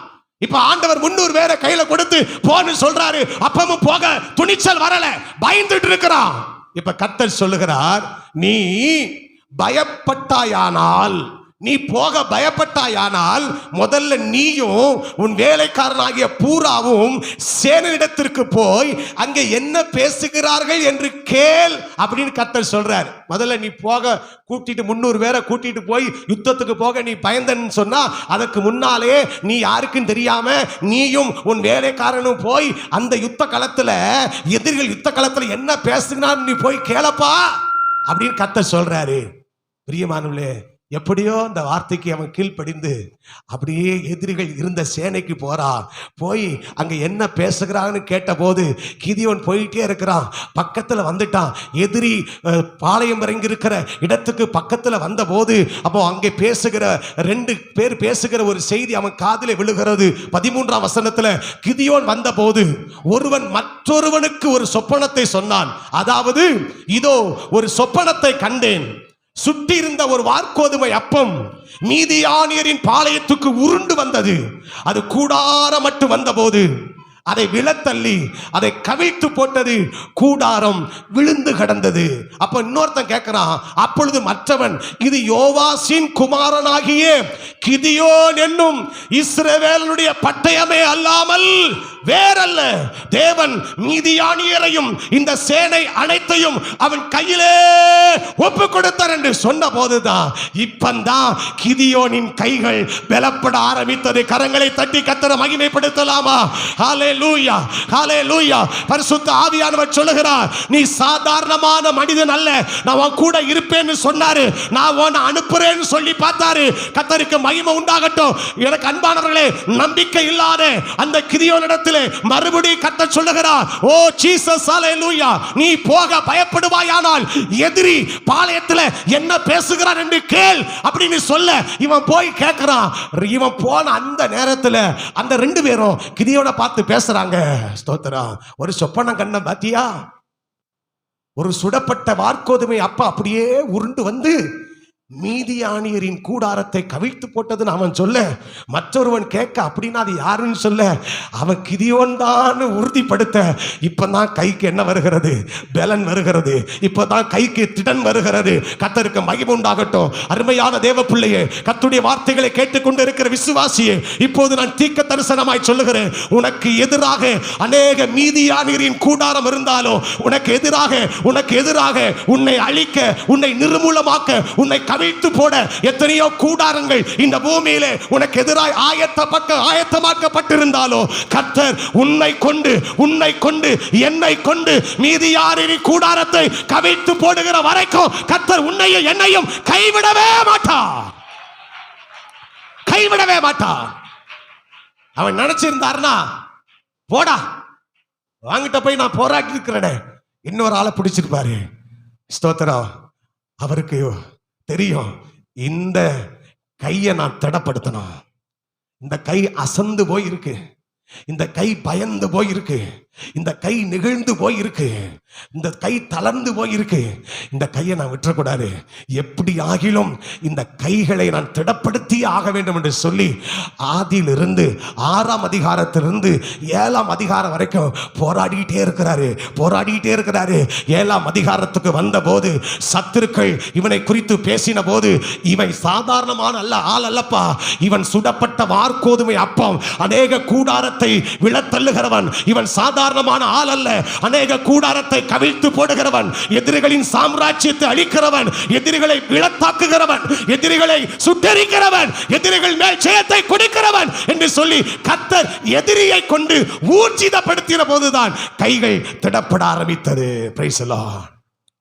இப்ப ஆண்டவர் 300 பேரை கையில கொடுத்து போன்னு சொல்றாரு. அப்பமும் போக துணிச்சல் வரல, பயந்துட்டு இருக்கிறான். இப்ப கர்த்தர் சொல்லுகிறார், நீ பயப்பட்டாயானால், நீ போக பயப்பட்டாயானால் முதல்ல நீயும் உன் வேலைக்காரனாகிய பூராவும் சேனையிடத்திற்கு போய் அங்கே என்ன பேசுகிறார்கள் என்று கேள் அப்படின்னு கர்த்தர் சொல்றார். முதல்ல நீ போக கூட்டிட்டு 300 பேரை கூட்டிட்டு போய் யுத்தத்துக்கு போக நீ பயந்தன்னு சொன்னா, அதற்கு முன்னாலே நீ யாருக்கும் தெரியாம நீயும் உன் வேலைக்காரனும் போய் அந்த யுத்த களத்துல, எதிரிகள் யுத்த களத்துல என்ன பேசுகிறான்னு நீ போய் கேளப்பா அப்படின்னு கர்த்தர் சொல்றாரு. பிரியமானவர்களே, எப்படியோ அந்த வார்த்தைக்கு அவன் கீழ்ப்படிந்து அப்படியே எதிரிகள் இருந்த சேனைக்கு போய் அங்க என்ன பேசுகிறான்னு கேட்டபோது கிதியோன் போயிட்டே இருக்கிறான். பக்கத்துல வந்துட்டான். எதிரி பாளையம் இறங்கி இருக்கிற இடத்துக்கு பக்கத்துல வந்த போது அப்போ அங்கே பேசுகிற 2 பேர் பேசுகிற ஒரு செய்தி அவன் காதிலே விழுகிறது. 13ஆம் வசனத்துல, கிதியோன் வந்த போது ஒருவன் மற்றொருவனுக்கு ஒரு சொப்பனத்தை சொன்னான். அதாவது, இதோ ஒரு சொப்பனத்தை கண்டேன். சுட்டி இருந்த ஒரு வார்கோதுமை அப்பம் மீதியானியரின் பாளையத்துக்கு உருண்டு வந்தது. அது கூடார மட்டும் வந்தபோது அதை விழத்தள்ளி அதை கவிழ்த்து போட்டது. கூடாரம் விழுந்து கிடந்தது. அப்ப இன்னொருத்தன் கேட்கிறான். அப்பொழுது மற்றவன், இது யோவாசின் குமாரனாகிய கிதியோன் என்னும் இஸ்ரவேலுடைய பட்டயமே அல்லாமல் வேறல்ல. தேவன் மீதியானியரையும் இந்த சேனை அனைத்தையும் அவன் கையிலே ஒப்பு கொடுத்தார் என்று சொன்ன போதுதான் இப்பந்தான் கிதியோனின் கைகள் பலப்பட ஆரம்பித்தது. கரங்களை தட்டி கர்த்தரை மகிமைப்படுத்தலாமா? ஹல்லேலூயா, ஹல்லேலூயா. பரிசுத்த ஆவியானவர் சொல்லுகிறார், நீ சாதாரணமான மனிதன் அல்ல, நான் உன் கூட இருப்பேன்னு சொன்னாரு, நான் உன்னை அனுப்புறேன்னு சொல்லி பார்த்தாரு. கர்த்தருக்கு மகிமை உண்டாகட்டும். எனக்கு அன்பானவர்களே, நம்பிக்கை இல்லாத அந்த கிதியோனிடத்தில் இடத்திலே மறுபடியும் கர்த்தர் சொல்லுகிறார், ஓ ஜீசஸ் ஹல்லேலூயா, நீ போக பயப்படுவாயானால் எதிரி பாளையத்தில் என்ன பேசுகிறான் என்று கேள் அப்படின்னு சொல்ல இவன் போய் கேட்கிறான். இவன் போன அந்த நேரத்தில் அந்த 2 பேரும் கிதியோனை பார்த்து பேசுறாங்க. ஸ்தோத்திரம். ஒரு சொப்பனம் கண்ண பாத்தியா, ஒரு சுடப்பட்ட வார்கோதுமை அப்பா அப்படியே உருண்டு வந்து மீதியானியரின் கூடாரத்தை கவிழ்த்து போட்டதுன்னு அவன் சொல்ல, மற்றொருவன் கேட்க அப்படின்னா அது யாருன்னு சொல்ல, அவன் கிதியோன் தான் உறுதிப்படுத்த, இப்பதான் கைக்கு என்ன வருகிறது, பலன் வருகிறது, இப்பதான் கைக்கு திடன் வருகிறது. கர்த்தருக்கு மகிமை உண்டாகட்டும். அருமையான தேவ பிள்ளையே, கர்த்தருடைய வார்த்தைகளை கேட்டுக்கொண்டு இருக்கிற விசுவாசியே, இப்போது நான் தீர்க்க தரிசனமாய் சொல்லுகிறேன், உனக்கு எதிராக அநேக மீதியானியரின் கூடாரம் இருந்தாலும் உனக்கு எதிராக உன்னை அழிக்க, உன்னை நிர்மூலமாக்க, உன்னை கவிழ்த்து போட எத்தனையோ கூடாரங்கள் இந்த பூமியிலே உனக்கு எதிராய் ஆயத்தமாக்கப்பட்டிருந்தாலும் கர்த்தர் உன்னை கொண்டு என்னை கொண்டு மீதியானியரின் கூடாரத்தை கவிழ்த்து போடுகிற வரைக்கும் கர்த்தர் உன்னையும் என்னையும் கைவிடவே மாட்டார். அவன் நினைச்சிருந்தாருன்னா, போடா வாங்கிட்ட போய் நான் போராட்டி இருக்கிறேன், இன்னொரு ஆளை பிடிச்சிருப்பாரு. ஸ்தோத்திரம். அவருக்கு தெரியும், இந்த கையை நான் திடப்படுத்தணும். இந்த கை அசந்து போயிருக்கு, இந்த கை பயந்து போயிருக்கு, இந்த கை நெகிழ்ந்து போயிருக்கு, இந்த கை தளர்ந்து போயிருக்கு. இந்த கையை நான் விட்டுறக்கூடாது. எப்படி ஆகிலும் இந்த கைகளை நான் திடப்படுத்தி ஆக வேண்டும் என்று சொல்லி ஆதியிலிருந்து 6ஆம் அதிகாரத்திலிருந்து 7ஆம் அதிகாரம் வரைக்கும் போராடிட்டே இருக்கிறாரு. 7ஆம் அதிகாரத்துக்கு வந்த போது சத்துருக்கள் இவனை குறித்து பேசின போது, இவன் சாதாரணமான ஆள் அல்லப்பா, இவன் சுடப்பட்ட வார்கோதுமை அப்பம், அநேக கூடாரத்தை விழத்தள்ளுகிறவன், இவன் சாதாரணமான ஆள் அல்ல, அநேக கூடாரத்தை கவிழ்த்து போடுகிறவன், எதிரிகளின் சாம்ராஜ்யத்தை அழிக்கிறவன், எதிரிகளை விழத்தாக்குகிறவன், எதிரிகளை சுட்டெரிக்கிறவன், எதிரிகள் மேல் ஜெயத்தை கொடுக்கிறவன் என்று சொல்லி கர்த்தர் எதிரியை கொண்டு ஊர்ஜிதப்படுத்தின போதுதான் கைகள் திடப்பட ஆரம்பித்தது. Price the Lord.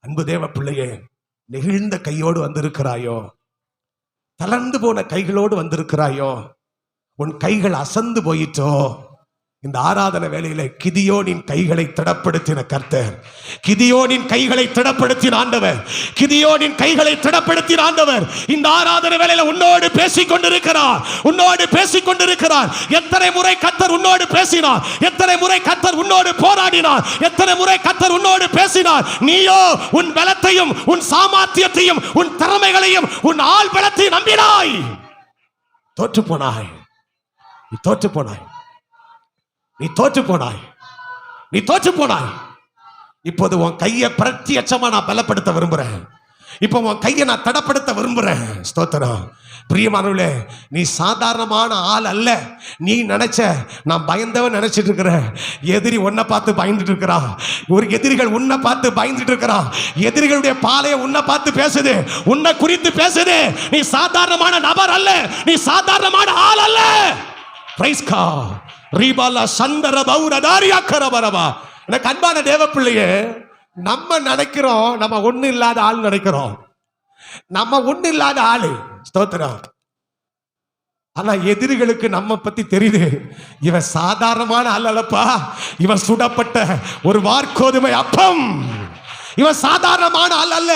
அன்பு தேவ பிள்ளையே, நெகிழ்ந்த கையோடு வந்திருக்கிறாயோ, தளர்ந்து போன கைகளோடு வந்திருக்கிறாயோ, உன் கைகள் அசந்து போயிட்டோ? இந்த ஆராதனை வேளையில கிதியோனின் கைகளை திடப்படுத்தின கர்த்தர், கிதியோனின் கைகளை திடப்படுத்தின ஆண்டவர், கிதியோனின் கைகளை திடப்படுத்தின ஆண்டவர் இந்த ஆராதனை வேளையில உன்னோடு பேசிக் கொண்டிருக்கிறார். எத்தனை முறை கர்த்தர் உன்னோடு பேசினார், எத்தனை முறை கர்த்தர் உன்னோடு போராடினார், எத்தனை முறை கர்த்தர் உன்னோடு பேசினார். நீயோ உன் பலத்தையும் உன் சாமர்த்தியத்தையும் உன் திறமைகளையும் உன் ஆள் பலத்தையும் நம்பினாய். தோற்று போனாய். இப்போது உன் கையை பிரத்யட்சமா நான் பலப்படுத்த விரும்புறேன். இப்போ உன் கையை நான் தடப்படுத்த விரும்புறேன். ஸ்தோத்திரம். பிரியமானவர்களே, நீ சாதாரணமான ஆள் அல்ல. நீ நினைச்ச நான் பயந்தவன் நினைச்சிட்டு இருக்கிற, எதிரி உன்னை பார்த்து பயந்துட்டு இருக்கிறான். ஒரு எதிரிகள் உன்னை பார்த்து பயந்துட்டு இருக்கிறான். எதிரிகளுடைய பாளைய உன்னை பார்த்து பேசுது, உன்னை குறித்து பேசுது. நீ சாதாரணமான நபர் அல்ல, நீ சாதாரணமான ஆள் அல்ல. Praise God. ரீபாலா சந்தர பௌரதாரியா கரபரபா. எனக்கு அன்பான தேவ பிள்ளையே, நம்ம நினைக்கிறோம் நம்ம ஒண்ணு இல்லாத ஆள் நினைக்கிறோம், நம்ம ஒண்ணு இல்லாத ஆளு. ஸ்தோத்திரம். ஆனா எதிரிகளுக்கு நம்ம பத்தி தெரியுது, இவன் சாதாரணமான ஆள் அல்லப்பா, இவன் சுடப்பட்ட ஒரு வார்கோதுமை அப்பம், இவன் சாதாரணமான ஆள் அல்ல,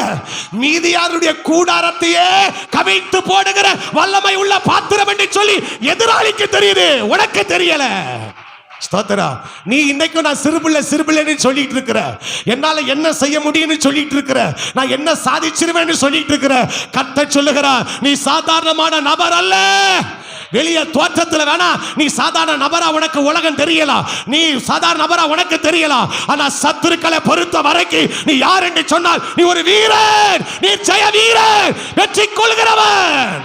மீதியாருடைய கூடாரத்தையே கவிழ்த்து போடுகிற வல்லமை உள்ள பாத்திரம் என்று சொல்லி எதிராளிக்கு தெரியுது, உனக்கு தெரியல. ஸ்தோத்திரம். நீ இன்னைக்கும் நான் சிறுபிள்ளைன்னு சொல்லிட்டு இருக்கிற, என்னால என்ன செய்ய முடியும்னு சொல்லிட்டு இருக்கிற, நான் என்ன சாதிச்சிருவேன்னு சொல்லிட்டு இருக்கிற. கர்த்தர் சொல்லுகிறார், நீ சாதாரணமான நபர் அல்ல. வெளிய தோற்றத்தில் வேணா நீ சாதாரண நபரா உனக்கு உலகம் தெரியலாம், நீ சாதாரண நபரா உனக்கு தெரியலாம். ஆனா சத்துருக்களை பொறுத்த வரைக்கும் நீ யார் என்று சொன்னால் நீ ஒரு வீரன், நீ ஜெய வீரன், வெற்றி கொள்கிறவன்.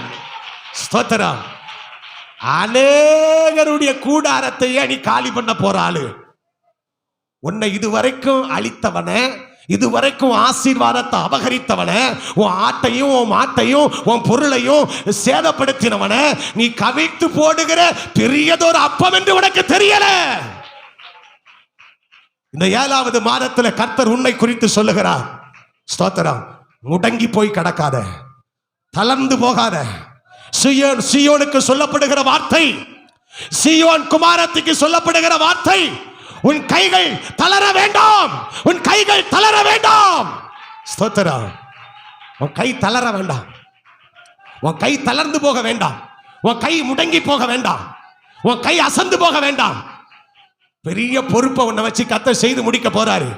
ஸ்தோத்திரம். அநேகருடைய கூடாரத்தையே நீ காலி பண்ண போறாளு. உன்னை இதுவரைக்கும் அழித்தவன, இதுவரைக்கும் ஆசீர்வாதத்தை அபகரித்தவன, உன் ஆட்டையும் உன் மாட்டையும் உன் பொருளையும் சேதப்படுத்தினவன நீ கவிழ்த்து போடுகிற பெரியதொரு அப்பம் என்று உனக்கு தெரியல. இந்த 7வது மாதத்தில் கர்த்தர் உன்னை குறித்து சொல்லுகிறார். ஸ்தோத்திரம். முடங்கி போய் கிடக்காத, தளர்ந்து போகாத. சீயோனுக்கு சொல்லப்படுகிற வார்த்தை, சீயோன் குமாரத்திக்கு சொல்லப்படுகிற வார்த்தை, உன் கைகள் தளர வேண்டாம், உன் கைகள் தளர வேண்டாம். ஸ்தோத்திரம். உன் கை தளர வேண்டாம், உன் கை தளர்ந்து போக வேண்டாம், உன் கை முடங்கி போக வேண்டாம், உன் கை அசந்து போக வேண்டாம். பெரிய பொறுப்பை உன்னை வச்சு கர்த்தர் செய்து முடிக்க போறாரு.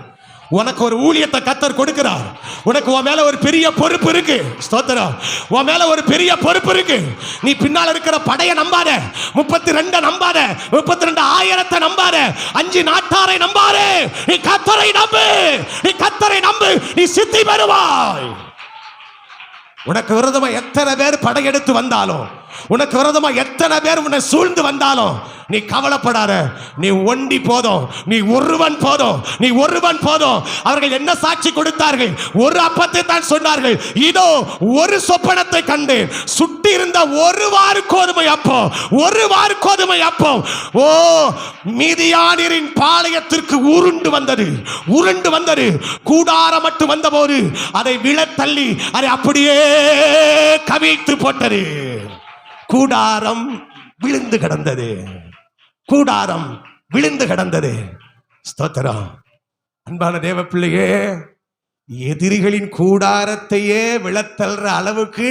உனக்கு ஒரு ஊழியத்தை கர்த்தர் கொடுக்கிறார். உனக்கு உன் மேல ஒரு பெரிய பொறுப்பு இருக்கு. ஸ்தோத்திரம். உன் மேல ஒரு பெரிய பொறுப்பு இருக்கு. நீ பின்னால இருக்கிற படையை நம்பாத, 32 நம்பாத, 32,000 நம்பாத, 5 நாட்டாரை நம்பாதே. நீ கர்த்தரை நம்பு, நீ கர்த்தரை நம்பு, நீ சித்தி பெறுவாய். உனக்கு விரோதமா எத்தனை பேர் படையெடுத்து வந்தாலும், உனக்கு விரோதமா எத்தனை பேர் உன்னை சூழ்ந்து வந்தாலும் நீ கவலைப்படாத. நீ ஒண்டி போதும், நீ ஒருவன் போதும், நீ ஒருவன் போதும். அவர்கள் என்ன சாட்சி கொடுத்தார்கள்? ஒரு அப்பத்தை தான் சொன்னார்கள். இதோ ஒரு சொப்பனத்தை கண்டு சுட்டி இருந்த ஒரு வாறு கோதுமை அப்பம், ஒரு வாறு கோதுமை அப்பம் ஓ மீதியானியரின் பாளையத்திற்கு உருண்டு வந்தது, உருண்டு வந்தது. கூடாரம் மட்டும் வந்தபோது அதை விழத்தள்ளி அதை அப்படியே கவிழ்த்து போட்டது. கூடாரம் விழுந்து கிடந்தது, கூடாரம் விழுந்து கிடந்தது. ஸ்தோத்திரம். அன்பான தேவ பிள்ளையே, எதிரிகளின் கூடாரத்தையே விழத்தள்ளுற அளவுக்கு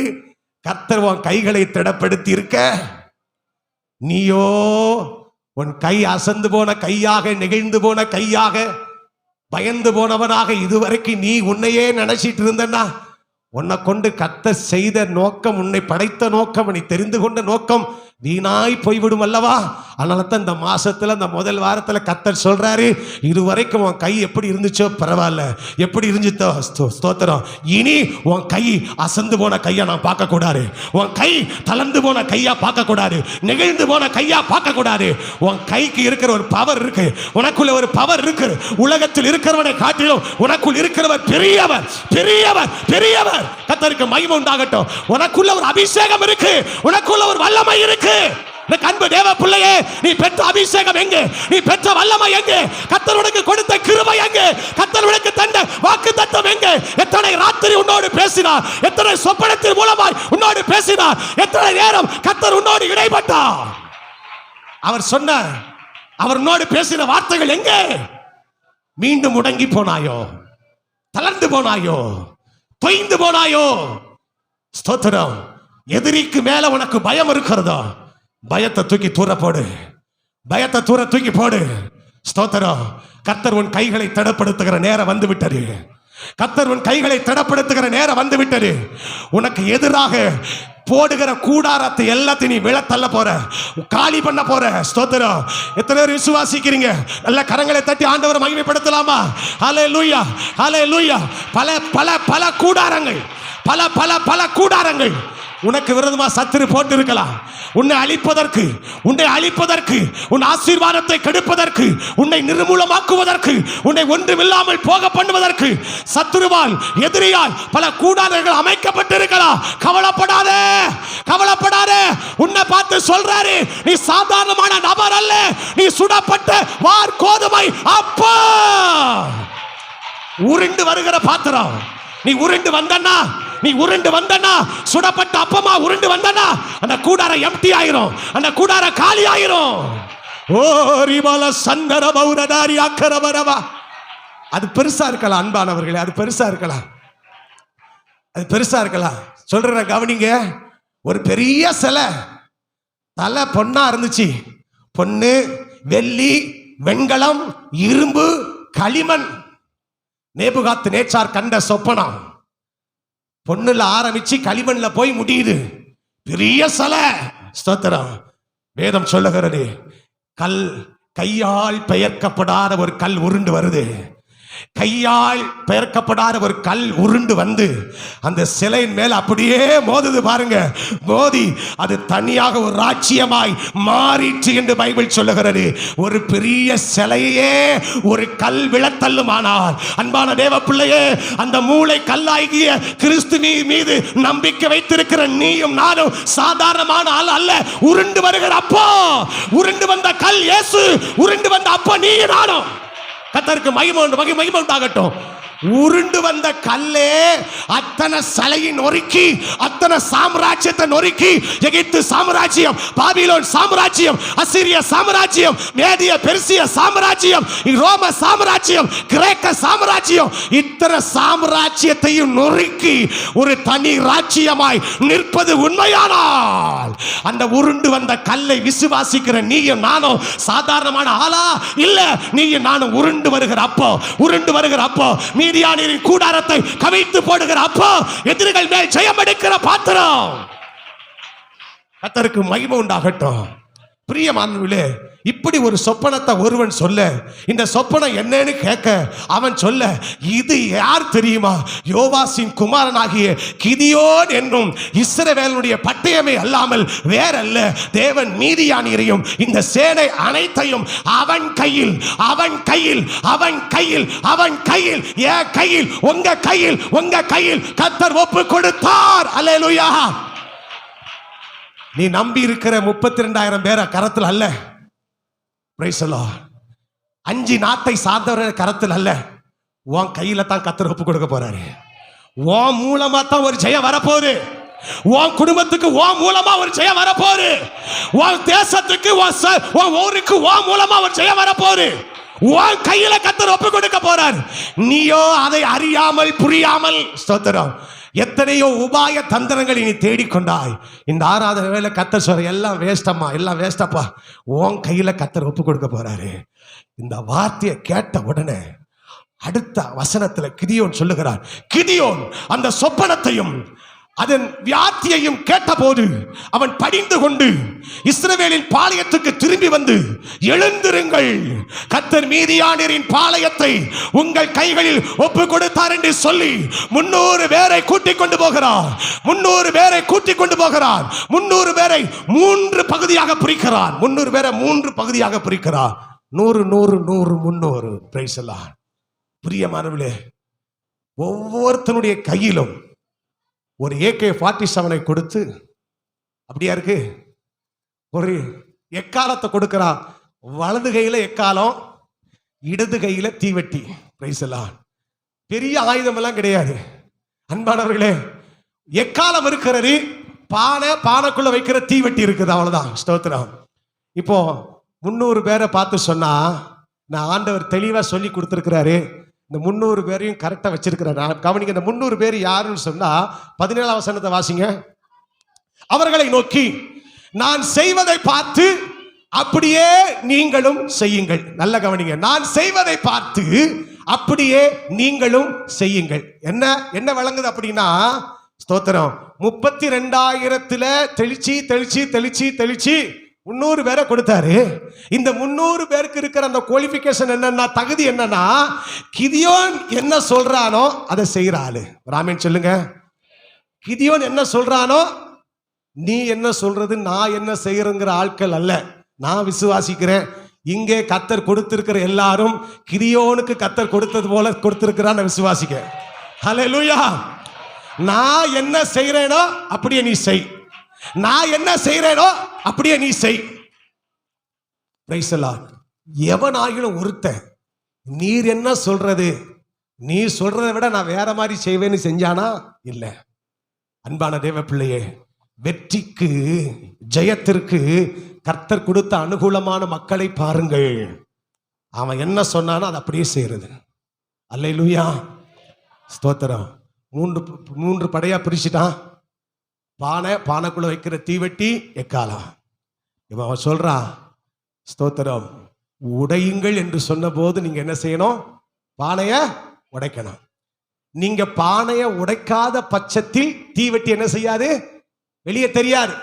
கர்த்தர் உன் கைகளை திடப்படுத்தி இருக்க, நீயோ உன் கை அசந்து போன கையாக, நெகிழ்ந்து போன கையாக, பயந்து போனவனாக இதுவரைக்கும் நீ உன்னையே நினைச்சிட்டு இருந்தனா, உன்னை கொண்டு கர்த்தர் செய்த நோக்கம், உன்னை படைத்த நோக்கம், நீ தெரிந்து கொண்ட நோக்கம் வீணாய் போய்விடும் அல்லவா? அதனால தான் இந்த மாசத்துல, இந்த முதல் வாரத்துல கர்த்தர் சொல்றாரு, இதுவரைக்கும் உன் கை எப்படி இருந்துச்சோ பரவாயில்ல, எப்படி இருந்துச்சோ ஸ்தோத்திரம். இனி உன் கை அசந்து போன கையா நான் பார்க்க கூடாது, உன் கை தளர்ந்து போன கையா பார்க்க கூடாது, நெகிழ்ந்து போன கையா பார்க்க கூடாது. உன் கைக்கு இருக்கிற ஒரு பவர் இருக்கு, உனக்குள்ள ஒரு பவர் இருக்கு. உலகத்தில் இருக்கிறவனை காட்டிலும் உனக்குள் இருக்கிறவர் பெரியவர், பெரியவர், பெரியவர். கர்த்தருக்கு மகிமை உண்டாகட்டும். உனக்குள்ள ஒரு அபிஷேகம் இருக்கு, உனக்குள்ள ஒரு வல்லமை இருக்கு. அன்பு தேவ பிள்ளையே, நீ பெற்ற அபிஷேகம் எங்கே? நீ பெற்ற வல்லமை எங்கே? கர்த்தர் உனக்கு கொடுத்த கிருபை எங்கே? கர்த்தர் உனக்கு தந்த வாக்குத்தத்தம் எங்கே? எத்தனை ராத்திரி உன்னோடு பேசினார், எத்தனை சொப்பனத்தின் மூலமாய் உன்னோடு பேசினார், எத்தனை நேரம் கர்த்தர் உன்னோடு இடைப்பட்டார். அவர் சொன்ன, அவர் உன்னோடு பேசின வார்த்தைகள் எங்கே? மீண்டும் முடங்கி போனாயோ, தளர்ந்து போனாயோ, தொய்ந்து போனாயோ? ஸ்தோத்திரம். எதிரிக்கு மேல உனக்கு பயம் இருக்கிறதோ, பயத்தை தூக்கி தூர போடு, பயத்தை தூர தூக்கி போடு. ஸ்தோத்திரம். கர்த்தர் உன் கைகளை திடப்படுத்துகிற நேரம் வந்து விட்டது. கர்த்தர் உன் கைகளை திடப்படுத்துகிற நேரம் வந்து விட்டது. உனக்கு எதிராக போடுகிற கூடாரத்தை எல்லாத்தையும் நீ விழத்தள்ள போற, காலி பண்ண போற. ஸ்தோத்திரம். எத்தனை பேர் விசுவாசிக்கிறீங்க? நல்ல கரங்களை தட்டி ஆண்டவரை மகிமைப்படுத்தலாமா? ஹல்லேலூயா, ஹல்லேலூயா. பல பல பல கூடாரங்கள், பல பல பல கூடாரங்கள் உனக்கு விரோதமா சத்துரு போட்டு இருக்கலாம். உன்னை அழிப்பதற்கு, உன்னை அழிப்பதற்கு, உன் ஆசீர்வாதத்தை கெடுப்பதற்கு, உன்னை நிர்மூலமாக்குவதற்கு, உன்னை ஒன்றுமில்லாமல் போக பண்ணுவதற்கு சத்துருவால், எதிரியால் பல கூடாரங்கள் அமைக்கப்பட்டிருக்கலாம். கவலைப்படாதே, கவலைப்படாதே. உன்னை பார்த்து சொல்றாரு, நீ சாதாரணமான நபர் அல்ல, நீ சுடப்பட்ட வார் கோதுமை அப்பா, உருண்டு வருகிற பாத்திரம். நீ உருண்டு வந்தனா, நீ உருண்டு வந்தனா, சுடப்பட்ட அப்பமா உருண்டு வந்தனா, அந்த கூடார எம்டி ஆயிரும், அந்த கூடார காலி ஆயிரும். ஓ ரிபல சந்தர பௌரதாரி அக்கரபரவா. அது பெருசா இருக்கலாம் அன்பானவர்களே, அது பெருசா இருக்கலாம், அது பெருசா இருக்கலாம். சொல்ற கவனிங்க. ஒரு பெரிய சிலை, தலை பொன்னா இருந்துச்சு. பொன்னு, வெள்ளி, வெண்கலம், இரும்பு, களிமண். நேபுகாத் நேச்சார் கண்ட சொப்பனம் பொண்ணுல ஆரம்பிச்சு களிமண்ல போய் முடியுது. பெரிய சிலை. ஸ்தோத்திரம். வேதம் சொல்லுகிறது, கல், கையால் பெயர்க்கப்படாத ஒரு கல் உருண்டு வருது. கையால் பெயர்க்கப்படாத ஒரு கல் உருண்டு வந்து அந்த சிலையின் மேல் அப்படியே மோதுது பாருங்க. மோதி அது தனியாக ஒரு ராஜ்யமாய் மாறிற்று என்று பைபிள் சொல்லுகிறது. ஒரு பெரிய சிலையே ஒரு கல் விழத்தள்ளுமானால், அன்பான தேவ பிள்ளையே, அந்த மூளை கல்லாகிய கிறிஸ்து மீது நம்பிக்கை வைத்திருக்கிற நீயும் நானும் சாதாரணமான ஆள் அல்ல. உருண்டு வருகிற அப்போ, உருண்டு வந்த கல் இயேசு, உருண்டு வந்த அப்போ நீ நானும். கர்த்தருக்கு மகிமை உண்டாகட்டும். உருண்டு வந்த கல்லே அத்தனை சலையை நொறுக்கி, அத்தனை சாம்ராஜ்யத்தை நொறுக்கி, எகிப்து சாம்ராஜ்யம், பாபிலோன் சாம்ராஜ்யம், அசிரிய சாம்ராஜ்யம், மேதிய பெர்சிய சாம்ராஜ்யம், ரோம சாம்ராஜ்யம், கிரேக்க சாம்ராஜ்யம், இத்தனை சாம்ராஜ்யத்தையும் நொறுக்கி ஒரு தனி ராஜ்யமாய் நிற்பது உண்மையானால், அந்த உருண்டு வந்த கல்லை விசுவாசிக்கிற நீயும் நானும் சாதாரணமான ஆளா? இல்ல, நீயும் நானும் உருண்டு வருகிற அப்போ மீதியானியரின் கூடாரத்தை கவிழ்த்து போடுகிற அப்போ, எதிரிகள் மேல் ஜெயம் எடுக்கிற பாத்திரம். கர்த்தருக்கு மகிமை உண்டாகட்டும். பிரியமானவர்களே, இப்படி ஒரு சொப்பனத்தை ஒருவன் சொல்ல, இந்த சொப்பனம் என்னன்னு கேட்க அவன் சொல்ல, இது யார் தெரியுமா? யோவாசின் குமாரனாகிய கிதியோன் என்னும் இஸ்ரவேலுடைய பட்டயமே அல்லாமல் வேறல்ல. தேவன் மீதியானியரையும் இந்த சேனை அனைத்தையும் அவன் கையில், என் கையில், உங்க கையில் கர்த்தர் ஒப்பு கொடுத்தார். அல்லேலூயா. நீ நம்பி இருக்கிற 32,000 பேரை கரத்தில் அல்ல, 5 நாட்டை சார்ந்தவர்கள் கரத்தில் அல்ல, உன் கையில தான் கர்த்தர் ஒப்பு கொடுக்க போறாரு. உன் மூலமா தான் ஒரு ஜெயம் வரப்போகுது. உன் குடும்பத்துக்கு உன் மூலமா ஒரு ஜெயம் வரப்போகுது. உன் தேசத்துக்கு, உன் ஊருக்கு உன் மூலமா ஒரு ஜெயம் வரப்போகுது. உன் கையில கர்த்தர் ஒப்பு கொடுக்க போறார். நீயோ அதை அறியாமல் புரியாமல், ஸ்தோத்திரம், எத்தனையோ உபாய தந்திரங்களை நீ தேடிக்கொண்டாய். இந்த ஆராதனை வேலை கர்த்தர் சொல்ற, எல்லாம் வேஸ்டம்மா, எல்லாம் வேஸ்டப்பா, உன் கையில கர்த்தர் ஒப்பு கொடுக்க போறாரு. இந்த வார்த்தையை கேட்ட உடனே அடுத்த வசனத்துல கிதியோன் சொல்லுகிறார். கிதியோன் அந்த சொப்பனத்தையும் அதன் வியாத்தியையும் கேட்டபோது அவன் படிந்து கொண்டு இஸ்ரவேலின் பாளையத்துக்கு திரும்பி வந்து, எழுந்திருங்கள், கர்த்தர் மீதியானியரின் பாளையத்தை உங்கள் கைகளில் ஒப்பு கொடுத்தார் என்று சொல்லி 300 பேரை கூட்டிக் கொண்டு போகிறார். 300 பேரை கூட்டிக் கொண்டு போகிறார். 300 பேரை 3 பகுதியாக பிரிக்கிறார். 300 பேரை 3 பகுதியாக பிரிக்கிறார். 100 100 100 300. பிரைஸ் எல்லாம். பிரியமானவர்களே, ஒவ்வொருத்தனுடைய கையிலும் ஒரு AK-47 கொடுத்து, அப்படியா இருக்கு, ஒரு எக்காலத்தை கொடுக்கிறான். வலது கையில எக்காலம், இடது கையில தீவெட்டி. பிரைஸ் எல்லாம். பெரிய ஆயுதம் எல்லாம் கிடையாது அன்பானவர்களே. எக்காலம் இருக்கிறது, பானைக்குள்ள வைக்கிற தீவெட்டி இருக்குது, அவ்வளவுதான். ஸ்தோத்திரம். இப்போ 300 பேரை பார்த்து சொன்னா, நான் ஆண்டவர் தெளிவா சொல்லி கொடுத்திருக்கிறாரு. இந்த 300 பேரையும் கரெக்டா வச்சிருக்கிறார். கவனிங்க, இந்த 300 பேர் யாருன்னு சொன்னா 17ஆம் வசனத்தை வாசிங்க. அவர்களை நோக்கி, நான் செய்வதை பார்த்து அப்படியே நீங்களும் செய்யுங்கள். நல்ல கவனிங்க, நான் செய்வதை பார்த்து அப்படியே நீங்களும் செய்யுங்கள். என்ன வழங்குது அப்படின்னா, ஸ்தோத்திரம், 32,000 தெளிச்சு 300 பேரை கொடுத்தாரு. இந்த 300 பேருக்கு இருக்கிற அந்த குவாலிஃபிகேஷன் என்னன்னா, தகுதி என்னன்னா, கிதியோன் என்ன சொல்றானோ அதை செய்யற ஆளு. ராமன் சொல்லுங்க. கிதியோன் என்ன சொல்றானோ, நீ என்ன சொல்றது, நான் என்ன செய்யறங்கிற ஆட்கள் அல்ல. நான் விசுவாசிக்கிறேன், இங்கே கர்த்தர் கொடுத்திருக்கிற எல்லாரும் கிதியோனுக்கு கர்த்தர் கொடுத்தது போல கொடுத்திருக்கிறான்னு விசுவாசிக்க. ஹல்லேலூயா. நான் என்ன செய்யறேனோ அப்படியே நீ செய். நான் என்ன செய்யறேனோ அப்படியே நீ செய். எவனாகிலும் ஒருத்தன் நீர் என்ன சொல்றது, நீ சொல்றதை விட நான் வேற மாதிரி செய்வேன்னு செஞ்சானா? இல்ல. அன்பான தேவ பிள்ளையே, வெற்றிக்கு, ஜெயத்திற்கு கர்த்தர் கொடுத்த அனுகூலமான மக்களை பாருங்கள். அவன் என்ன சொன்னானோ அதை அப்படியே செய்யறது. அல்லேலூயா. ஸ்தோத்திரம். 3 படையா பிரிச்சுட்டான். பானைக்குள்ள வைக்கிற தீவெட்டி, எக்காலம். இவன் அவன் சொல்றான், ஸ்தோத்திரம், உடையுங்கள் என்று சொன்ன போது நீங்க என்ன செய்யணும்? பானைய உடைக்கணும். நீங்க பானைய உடைக்காத பட்சத்தில் தீவெட்டி என்ன செய்யாது? வெளியே தெரியாது.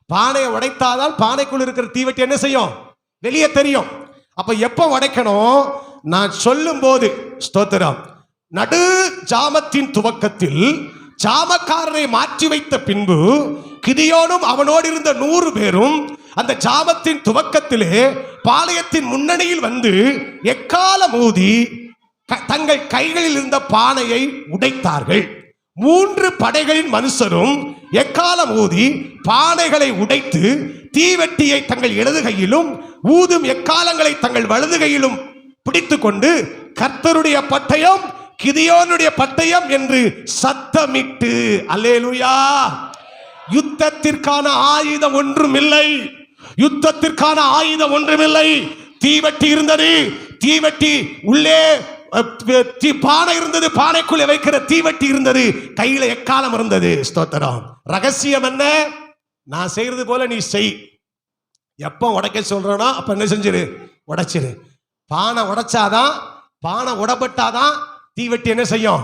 பானையை உடைத்தாதான் பானைக்குள் இருக்கிற தீவெட்டி என்ன செய்யும்? வெளியே தெரியும். அப்ப எப்ப உடைக்கணும்? நான் சொல்லும் போது, ஸ்தோத்திரம், நடு ஜாமத்தின் துவக்கத்தில் ஜாமக்காரரை மாற்றி வைத்த பின்பு கிதியோனும் அவனோடு இருந்த 100 பேரும் அந்த ஜாமத்தின் துவக்கத்திலே பாளையத்தின் முன்னணியில் வந்து எக்காலம் ஊதி தங்கள் கைகளில் இருந்த பானையை உடைத்தார்கள். 3 படைகளின் மனுஷரும் எக்காலம் ஊதி பானைகளை உடைத்து தீவெட்டியை தங்கள் இடது கையிலும் ஊதும் எக்காலங்களை தங்கள் வலது கையிலும் பிடித்து கொண்டு கர்த்தருடைய பட்டயம் கிதியோனுடைய பட்டயம் என்று சத்தமிட்டு, அல்லேலூயா. யுத்தத்திற்கான ஆயுதம் ஒன்றும் இல்லை, யுத்தத்திற்கான ஆயுதம் ஒன்றுமில்லை. தீவட்டி இருந்தது, தீவட்டி உள்ளே பானை இருந்தது, பானைக்குள்ளே வைக்கிற தீவட்டி இருந்தது, கையில எக்காலம் இருந்தது. ஸ்தோத்திரம். ரகசியம் என்ன? நான் செய்யறது போல நீ செய். எப்ப உடைக்க சொல்றேனோ அப்ப என்ன செஞ்சிரு, உடைச்சிரு. பானை உடைச்சாதான், பானை உடப்பட்டாதான் தீவட்டி என்ன செய்யும்,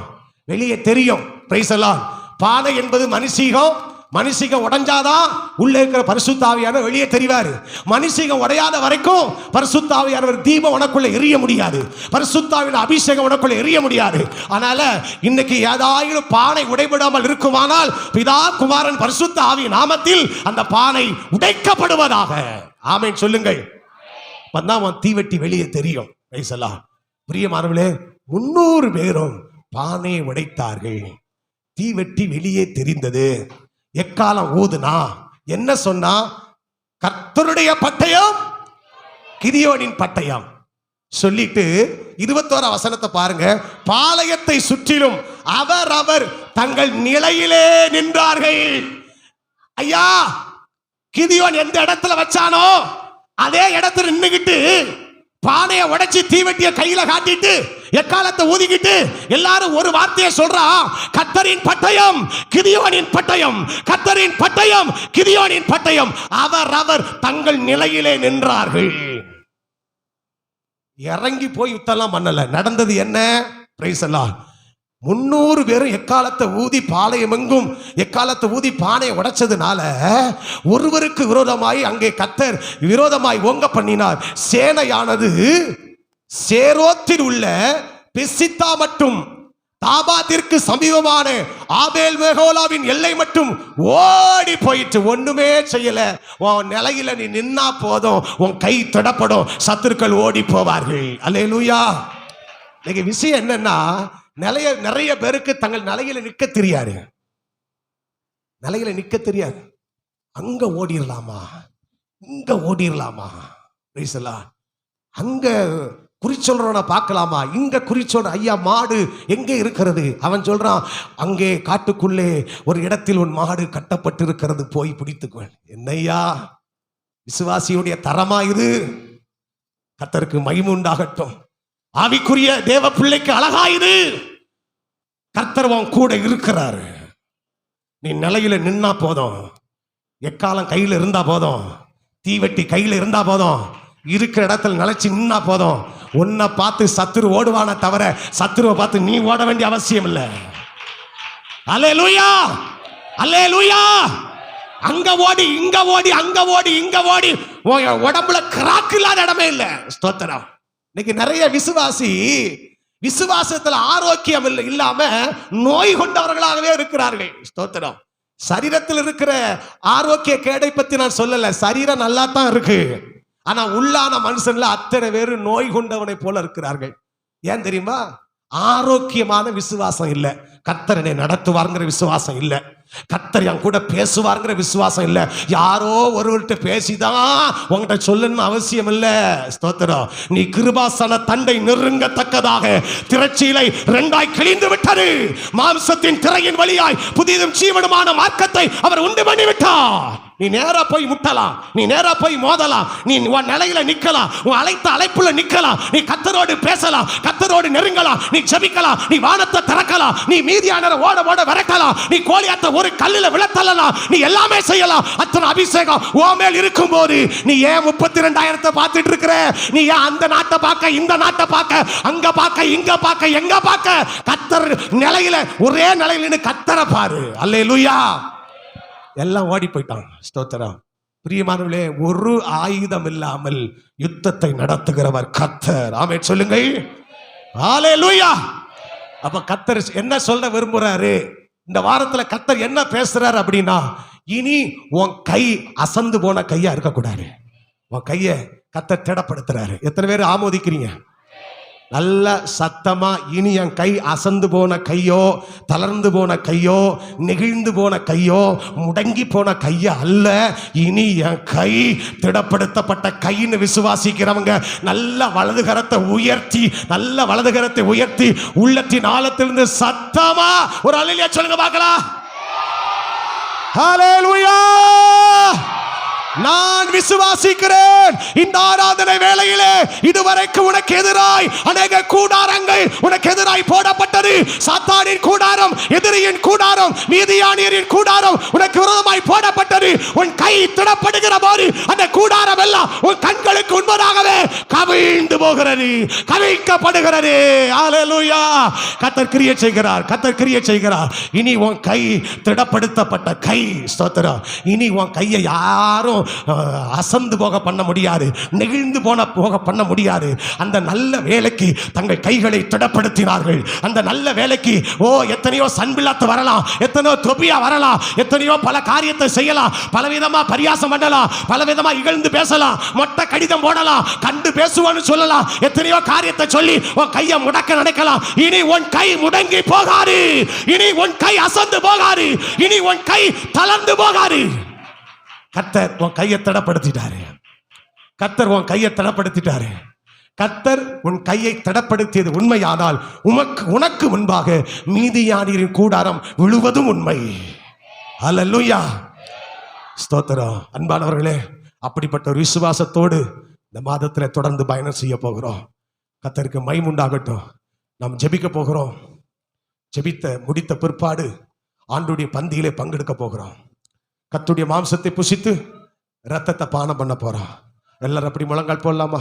வெளியே தெரியும். பிரைஸ் எல்லாம். பானை என்பது மனுஷீகம், மனுஷிகம் உடைஞ்சாதான் உள்ள இருக்கிற பரிசுத்த ஆவியானவர் வெளியே தெரிவாரு. மனுஷிகம் உடையாத வரைக்கும் பரிசுத்த ஆவியானவர் தீபம் உனக்குள்ள எரிய முடியாது, பரிசுத்த ஆவியின் அபிஷேகம் உனக்குள்ள எரிய முடியாது. அதனால இன்னைக்கு ஏதாயிரம் பானை உடைபடாமல் இருக்குமானால் பிதா குமாரன் பரிசுத்த ஆவியின் நாமத்தில் அந்த பானை உடைக்கப்படுவதாக. ஆமென் சொல்லுங்கள். வந்தான் தீவட்டி வெளியே தெரியும். பிரியமானவர்களே, 300 பேரும் பானையை உடைத்தார்கள். தீவட்டி வெளியே தெரிந்தது. எக்காலம் ஊதுனா என்ன சொன்னா, கர்த்தருடைய பட்டயம் கிதியோனின் பட்டயம் சொல்லிட்டு 21 வசனத்தை பாருங்க. பாளையத்தை சுற்றிலும் அவர் தங்கள் நிலையிலே நின்றார்கள். ஐயா, கிதியோன் எந்த இடத்துல வச்சானோ அதே இடத்துல நின்னுகிட்டு பானையை உடைச்சு தீவட்டிய கையில காட்டிட்டு எக்காலத்தை ஊதிக்கிட்டு எல்லாரும் ஒரு வார்த்தையை சொல்றா, கர்த்தரின் பட்டயம் கிதியோனின் பட்டயம், கர்த்தரின் பட்டயம் கிதியோனின் பட்டயம். அவர் தங்கள் நிலையிலே நின்றார்கள். இறங்கி போய் யுத்தம்லாம் பண்ணல. நடந்தது என்ன? பிரைஸ் எல்லாம். 300 பேரும் எக்காலத்தை ஊதி பாளையம் எங்கும் எக்காலத்தை ஊதி பானையை உடைச்சதுனால ஒருவருக்கு விரோதமாய் அங்கே கர்த்தர் விரோதமாய் ஓங்க பண்ணினார். சேனையானது சேரோத்தில் உள்ள பெசித்தா மட்டும் தாபாத்திற்கு சமீபமான ஆபேல் மெகோலாவின் எல்லை மட்டும் ஓடி போயிட்டு ஒண்ணுமே செய்யல. உன் நிலையில நீ நின்னா போதும், உன் கை தொடப்படும், சத்துருக்கள் ஓடி போவார்கள். அல்லேலூயா. இன்னைக்கு விஷயம் என்னன்னா, நிறைய பேருக்கு தங்கள் நிலையில நிக்க தெரியாது, நிலையில நிக்க தெரியாது. அங்க ஓடிரலாமா, இங்க ஓடிரலாமா, அங்க குறி சொல்றவனை பார்க்கலாமா, இங்க குறி சொல்ற ஐயா மாடு எங்கே இருக்கிறது? அவன் சொல்றான், அங்கே காட்டுக்குள்ளே ஒரு இடத்தில் உன் மாடு கட்டப்பட்டு இருக்கிறது, போய் பிடித்துக்குவேன். என்னையா விசுவாசியுடைய தரமா இது? கர்த்தருக்கு மகிமை உண்டாகட்டும். ஆவிக்குரிய தேவ பிள்ளைக்கு அழகாயுது. கர்த்தர் கூட இருக்கிறாரு. நீ நிலையில நின்னா போதும், எக்காலம் கையில இருந்தா போதும், தீவட்டி கையில இருந்தா போதும், இருக்கிற இடத்துல நிலைச்சு நின்னா போதும். உன்னை பார்த்து சத்துரு ஓடுவான தவிர சத்துருவை பார்த்து நீ ஓட வேண்டிய அவசியம் இல்லை. அல்லேலூயா, அல்லேலூயா. அங்க ஓடி இங்க ஓடி, அங்க ஓடி இங்க ஓடி, உடம்புல கிராக்கு இல்லாத இடமே இல்லை. ஸ்தோத்திரம். இன்னைக்கு நிறைய விசுவாசத்துல ஆரோக்கியம் இல்லாம நோய் கொண்டவர்களாகவே இருக்கிறார்கள். ஸ்தோத்திரம். சரீரத்தில் இருக்கிற ஆரோக்கிய கேடை பத்தி நான் சொல்லல. சரீரம் நல்லா தான் இருக்கு, ஆனா உள்ளான மனுஷன்ல அத்தனை பேரு நோய் கொண்டவனை போல இருக்கிறார்கள். ஏன் தெரியுமா? ஆரோக்கியமான விசுவாசம் இல்ல. கர்த்தர் என்னை நடத்துவார்ங்கிற விசுவாசம் இல்ல, கர்த்தர் என் கூட பேசுவார்ங்கிற விசுவாசம் இல்ல. யாரோ ஒருவர்கிட்ட பேசிதான் உங்ககிட்ட சொல்லணும்னு அவசியம் இல்ல. ஸ்தோத்திரம். நீ கிருபாசன தண்டை நெருங்கத்தக்கதாக திரைச்சீலை 2ஆய் கிழிந்து விட்டது. மாம்சத்தின் திரையின் வழியாய் புதிதும் ஜீவனுமான மார்க்கத்தை அவர் உண்டு பண்ணி விட்டார். நீ நேரா போய் முட்டலாம், நீ நேரா போய் மோதலாம், நீ உன் நிலையில நிக்கலாம், உன் அழைத்த அழைப்புல நிக்கலாம், நீ கர்த்தரோடு பேசலாம், கர்த்தரோடு நெருங்கலாம், நீ ஜெபிக்கலாம், நீ வானத்தை திறக்கலாம், நீ மீதியானரை ஓட ஓட விரட்டலாம், நீ கோலியாத்த ஒரு கல்லில விழத்தள்ளலாம், நீ எல்லாமே செய்யலாம். அத்தனை அபிஷேகம் உன் மேல் இருக்கும் போது நீ ஏன் 32,000 பார்த்துட்டு இருக்கிற? நீ ஏன் அந்த நாட்டை பார்க்க, இந்த நாட்டை பார்க்க, அங்க பார்க்க, இங்க பார்க்க, எங்க பார்க்க? கர்த்தர் நிலையில ஒரே நிலையில நின்னு கர்த்தரை பாரு. அல்லேலூயா. எல்லாம் ஓடி போயிட்டான். ஸ்தோத்திரம். பிரியமானவர்களே, ஒரு ஆயுதம் இல்லாமல் யுத்தத்தை நடத்துகிறவர் கர்த்தர். ஆமென் சொல்லுங்கள். ஹல்லேலூயா. அப்ப கர்த்தர் என்ன சொல்ல விரும்புறாரு இந்த வாரத்துல? கர்த்தர் என்ன பேசுறாரு அப்படின்னா, இனி உன் கை அசந்து போன கையா இருக்கக்கூடாது. உன் கைய கர்த்தர் திடப்படுத்துறாரு. எத்தனை பேர் ஆமோதிக்கிறீங்க? நல்ல சத்தமா, இனி என் கை அசந்து போன கையோ, தளர்ந்து போன கையோ, நெகிழ்ந்து போன கையோ, முடங்கி போன கையோ அல்ல, இனி என் கை திடப்படுத்தப்பட்ட கைன்னு விசுவாசிக்கிறவங்க நல்ல வலதுகரத்தை உயர்த்தி, நல்ல வலதுகரத்தை உயர்த்தி உள்ளத்தின் ஆழத்திலிருந்து சத்தமா ஒரு அல்லேலூயா சொல்லுங்க பார்க்கலாம். ஹல்லேலூயா. நான் விசுவாசிக்கிறேன். இந்த ஆராதனை வேளையிலே இதுவரைக்கும் உனக்கு எதிராய் அநேக கூடாரங்கள் உனக்கு எதிராய் போடப்பட்டது. சாத்தானின் கூடாரம், எதிரியின் கூடாரம், மீதியானியரின் கூடாரம் உனக்கு விரோதமாய் போடப்பட்டது. உன் கை திடப்படுகிற போது அந்த கூடாரம் எல்லாம் உன் கண்களுக்கு முன்பதாகவே கவிழ்ந்து போகிறது, கவிழ்க்கப்படுகிறது. ஹல்லேலூயா. கர்த்தர் கிரியை செய்கிறார், கர்த்தர் கிரியை செய்கிறார். இனி உன் கை திடப்படுத்தப்பட்ட கை. ஸ்தோத்திரம். இனி உன் கையை யாரும் அசந்து போக பண்ண முடியாது, நெகிழ்ந்து போக பண்ண முடியாது. அந்த நல்ல வேலைக்கு தங்கள் கைகளை திடப்படுத்தினார்கள். அந்த நல்ல வேலைக்கு எத்தனையோ சன்பில்லாத்து வரலாம், எத்தனையோ தொபியா வரலாம், எத்தனையோ பல காரியத்தை செய்யலாம், பலவிதமா பரியாசம் பண்ணலாம், பலவிதமா இகழ்ந்து பேசலாம், மொட்டை கடிதம் போடலாம், கண்டு பேசுவான்னு சொல்லலாம், எத்தனையோ காரியத்தை சொல்லி உன் கையை முடக்க நினைக்கலாம். இனி உன் கை முடங்கி போகாது, இனி உன் கை அசந்து போகாது, இனி உன் கை தளர்ந்து போகாது. கர்த்தர் உன் கையை திடப்படுத்திட்டாரு. கர்த்தர் உன் கையை திடப்படுத்திட்டாரு. கர்த்தர் உன் கையை திடப்படுத்தியது உண்மையானால் உனக்கு முன்பாக மீதியானியரின் கூடாரம் விழுவதும் உண்மை. ஹல்லேலூயா. ஸ்தோத்திரம். அன்பானவர்களே, அப்படிப்பட்ட ஒரு விசுவாசத்தோடு இந்த மாதத்தில் தொடர்ந்து பயணம் செய்ய போகிறோம். கர்த்தருக்கு மகிமை உண்டாகட்டும். நாம் ஜெபிக்க போகிறோம். ஜெபித்த முடித்த பிற்பாடு ஆண்டுடைய பந்தியிலே பங்கெடுக்க போகிறோம். கர்த்தருடைய மாம்சத்தை புசித்து இரத்தத்தை பானம் பண்ண போறோம். எல்லாரும் அப்படி முழங்கால் போடலாமா?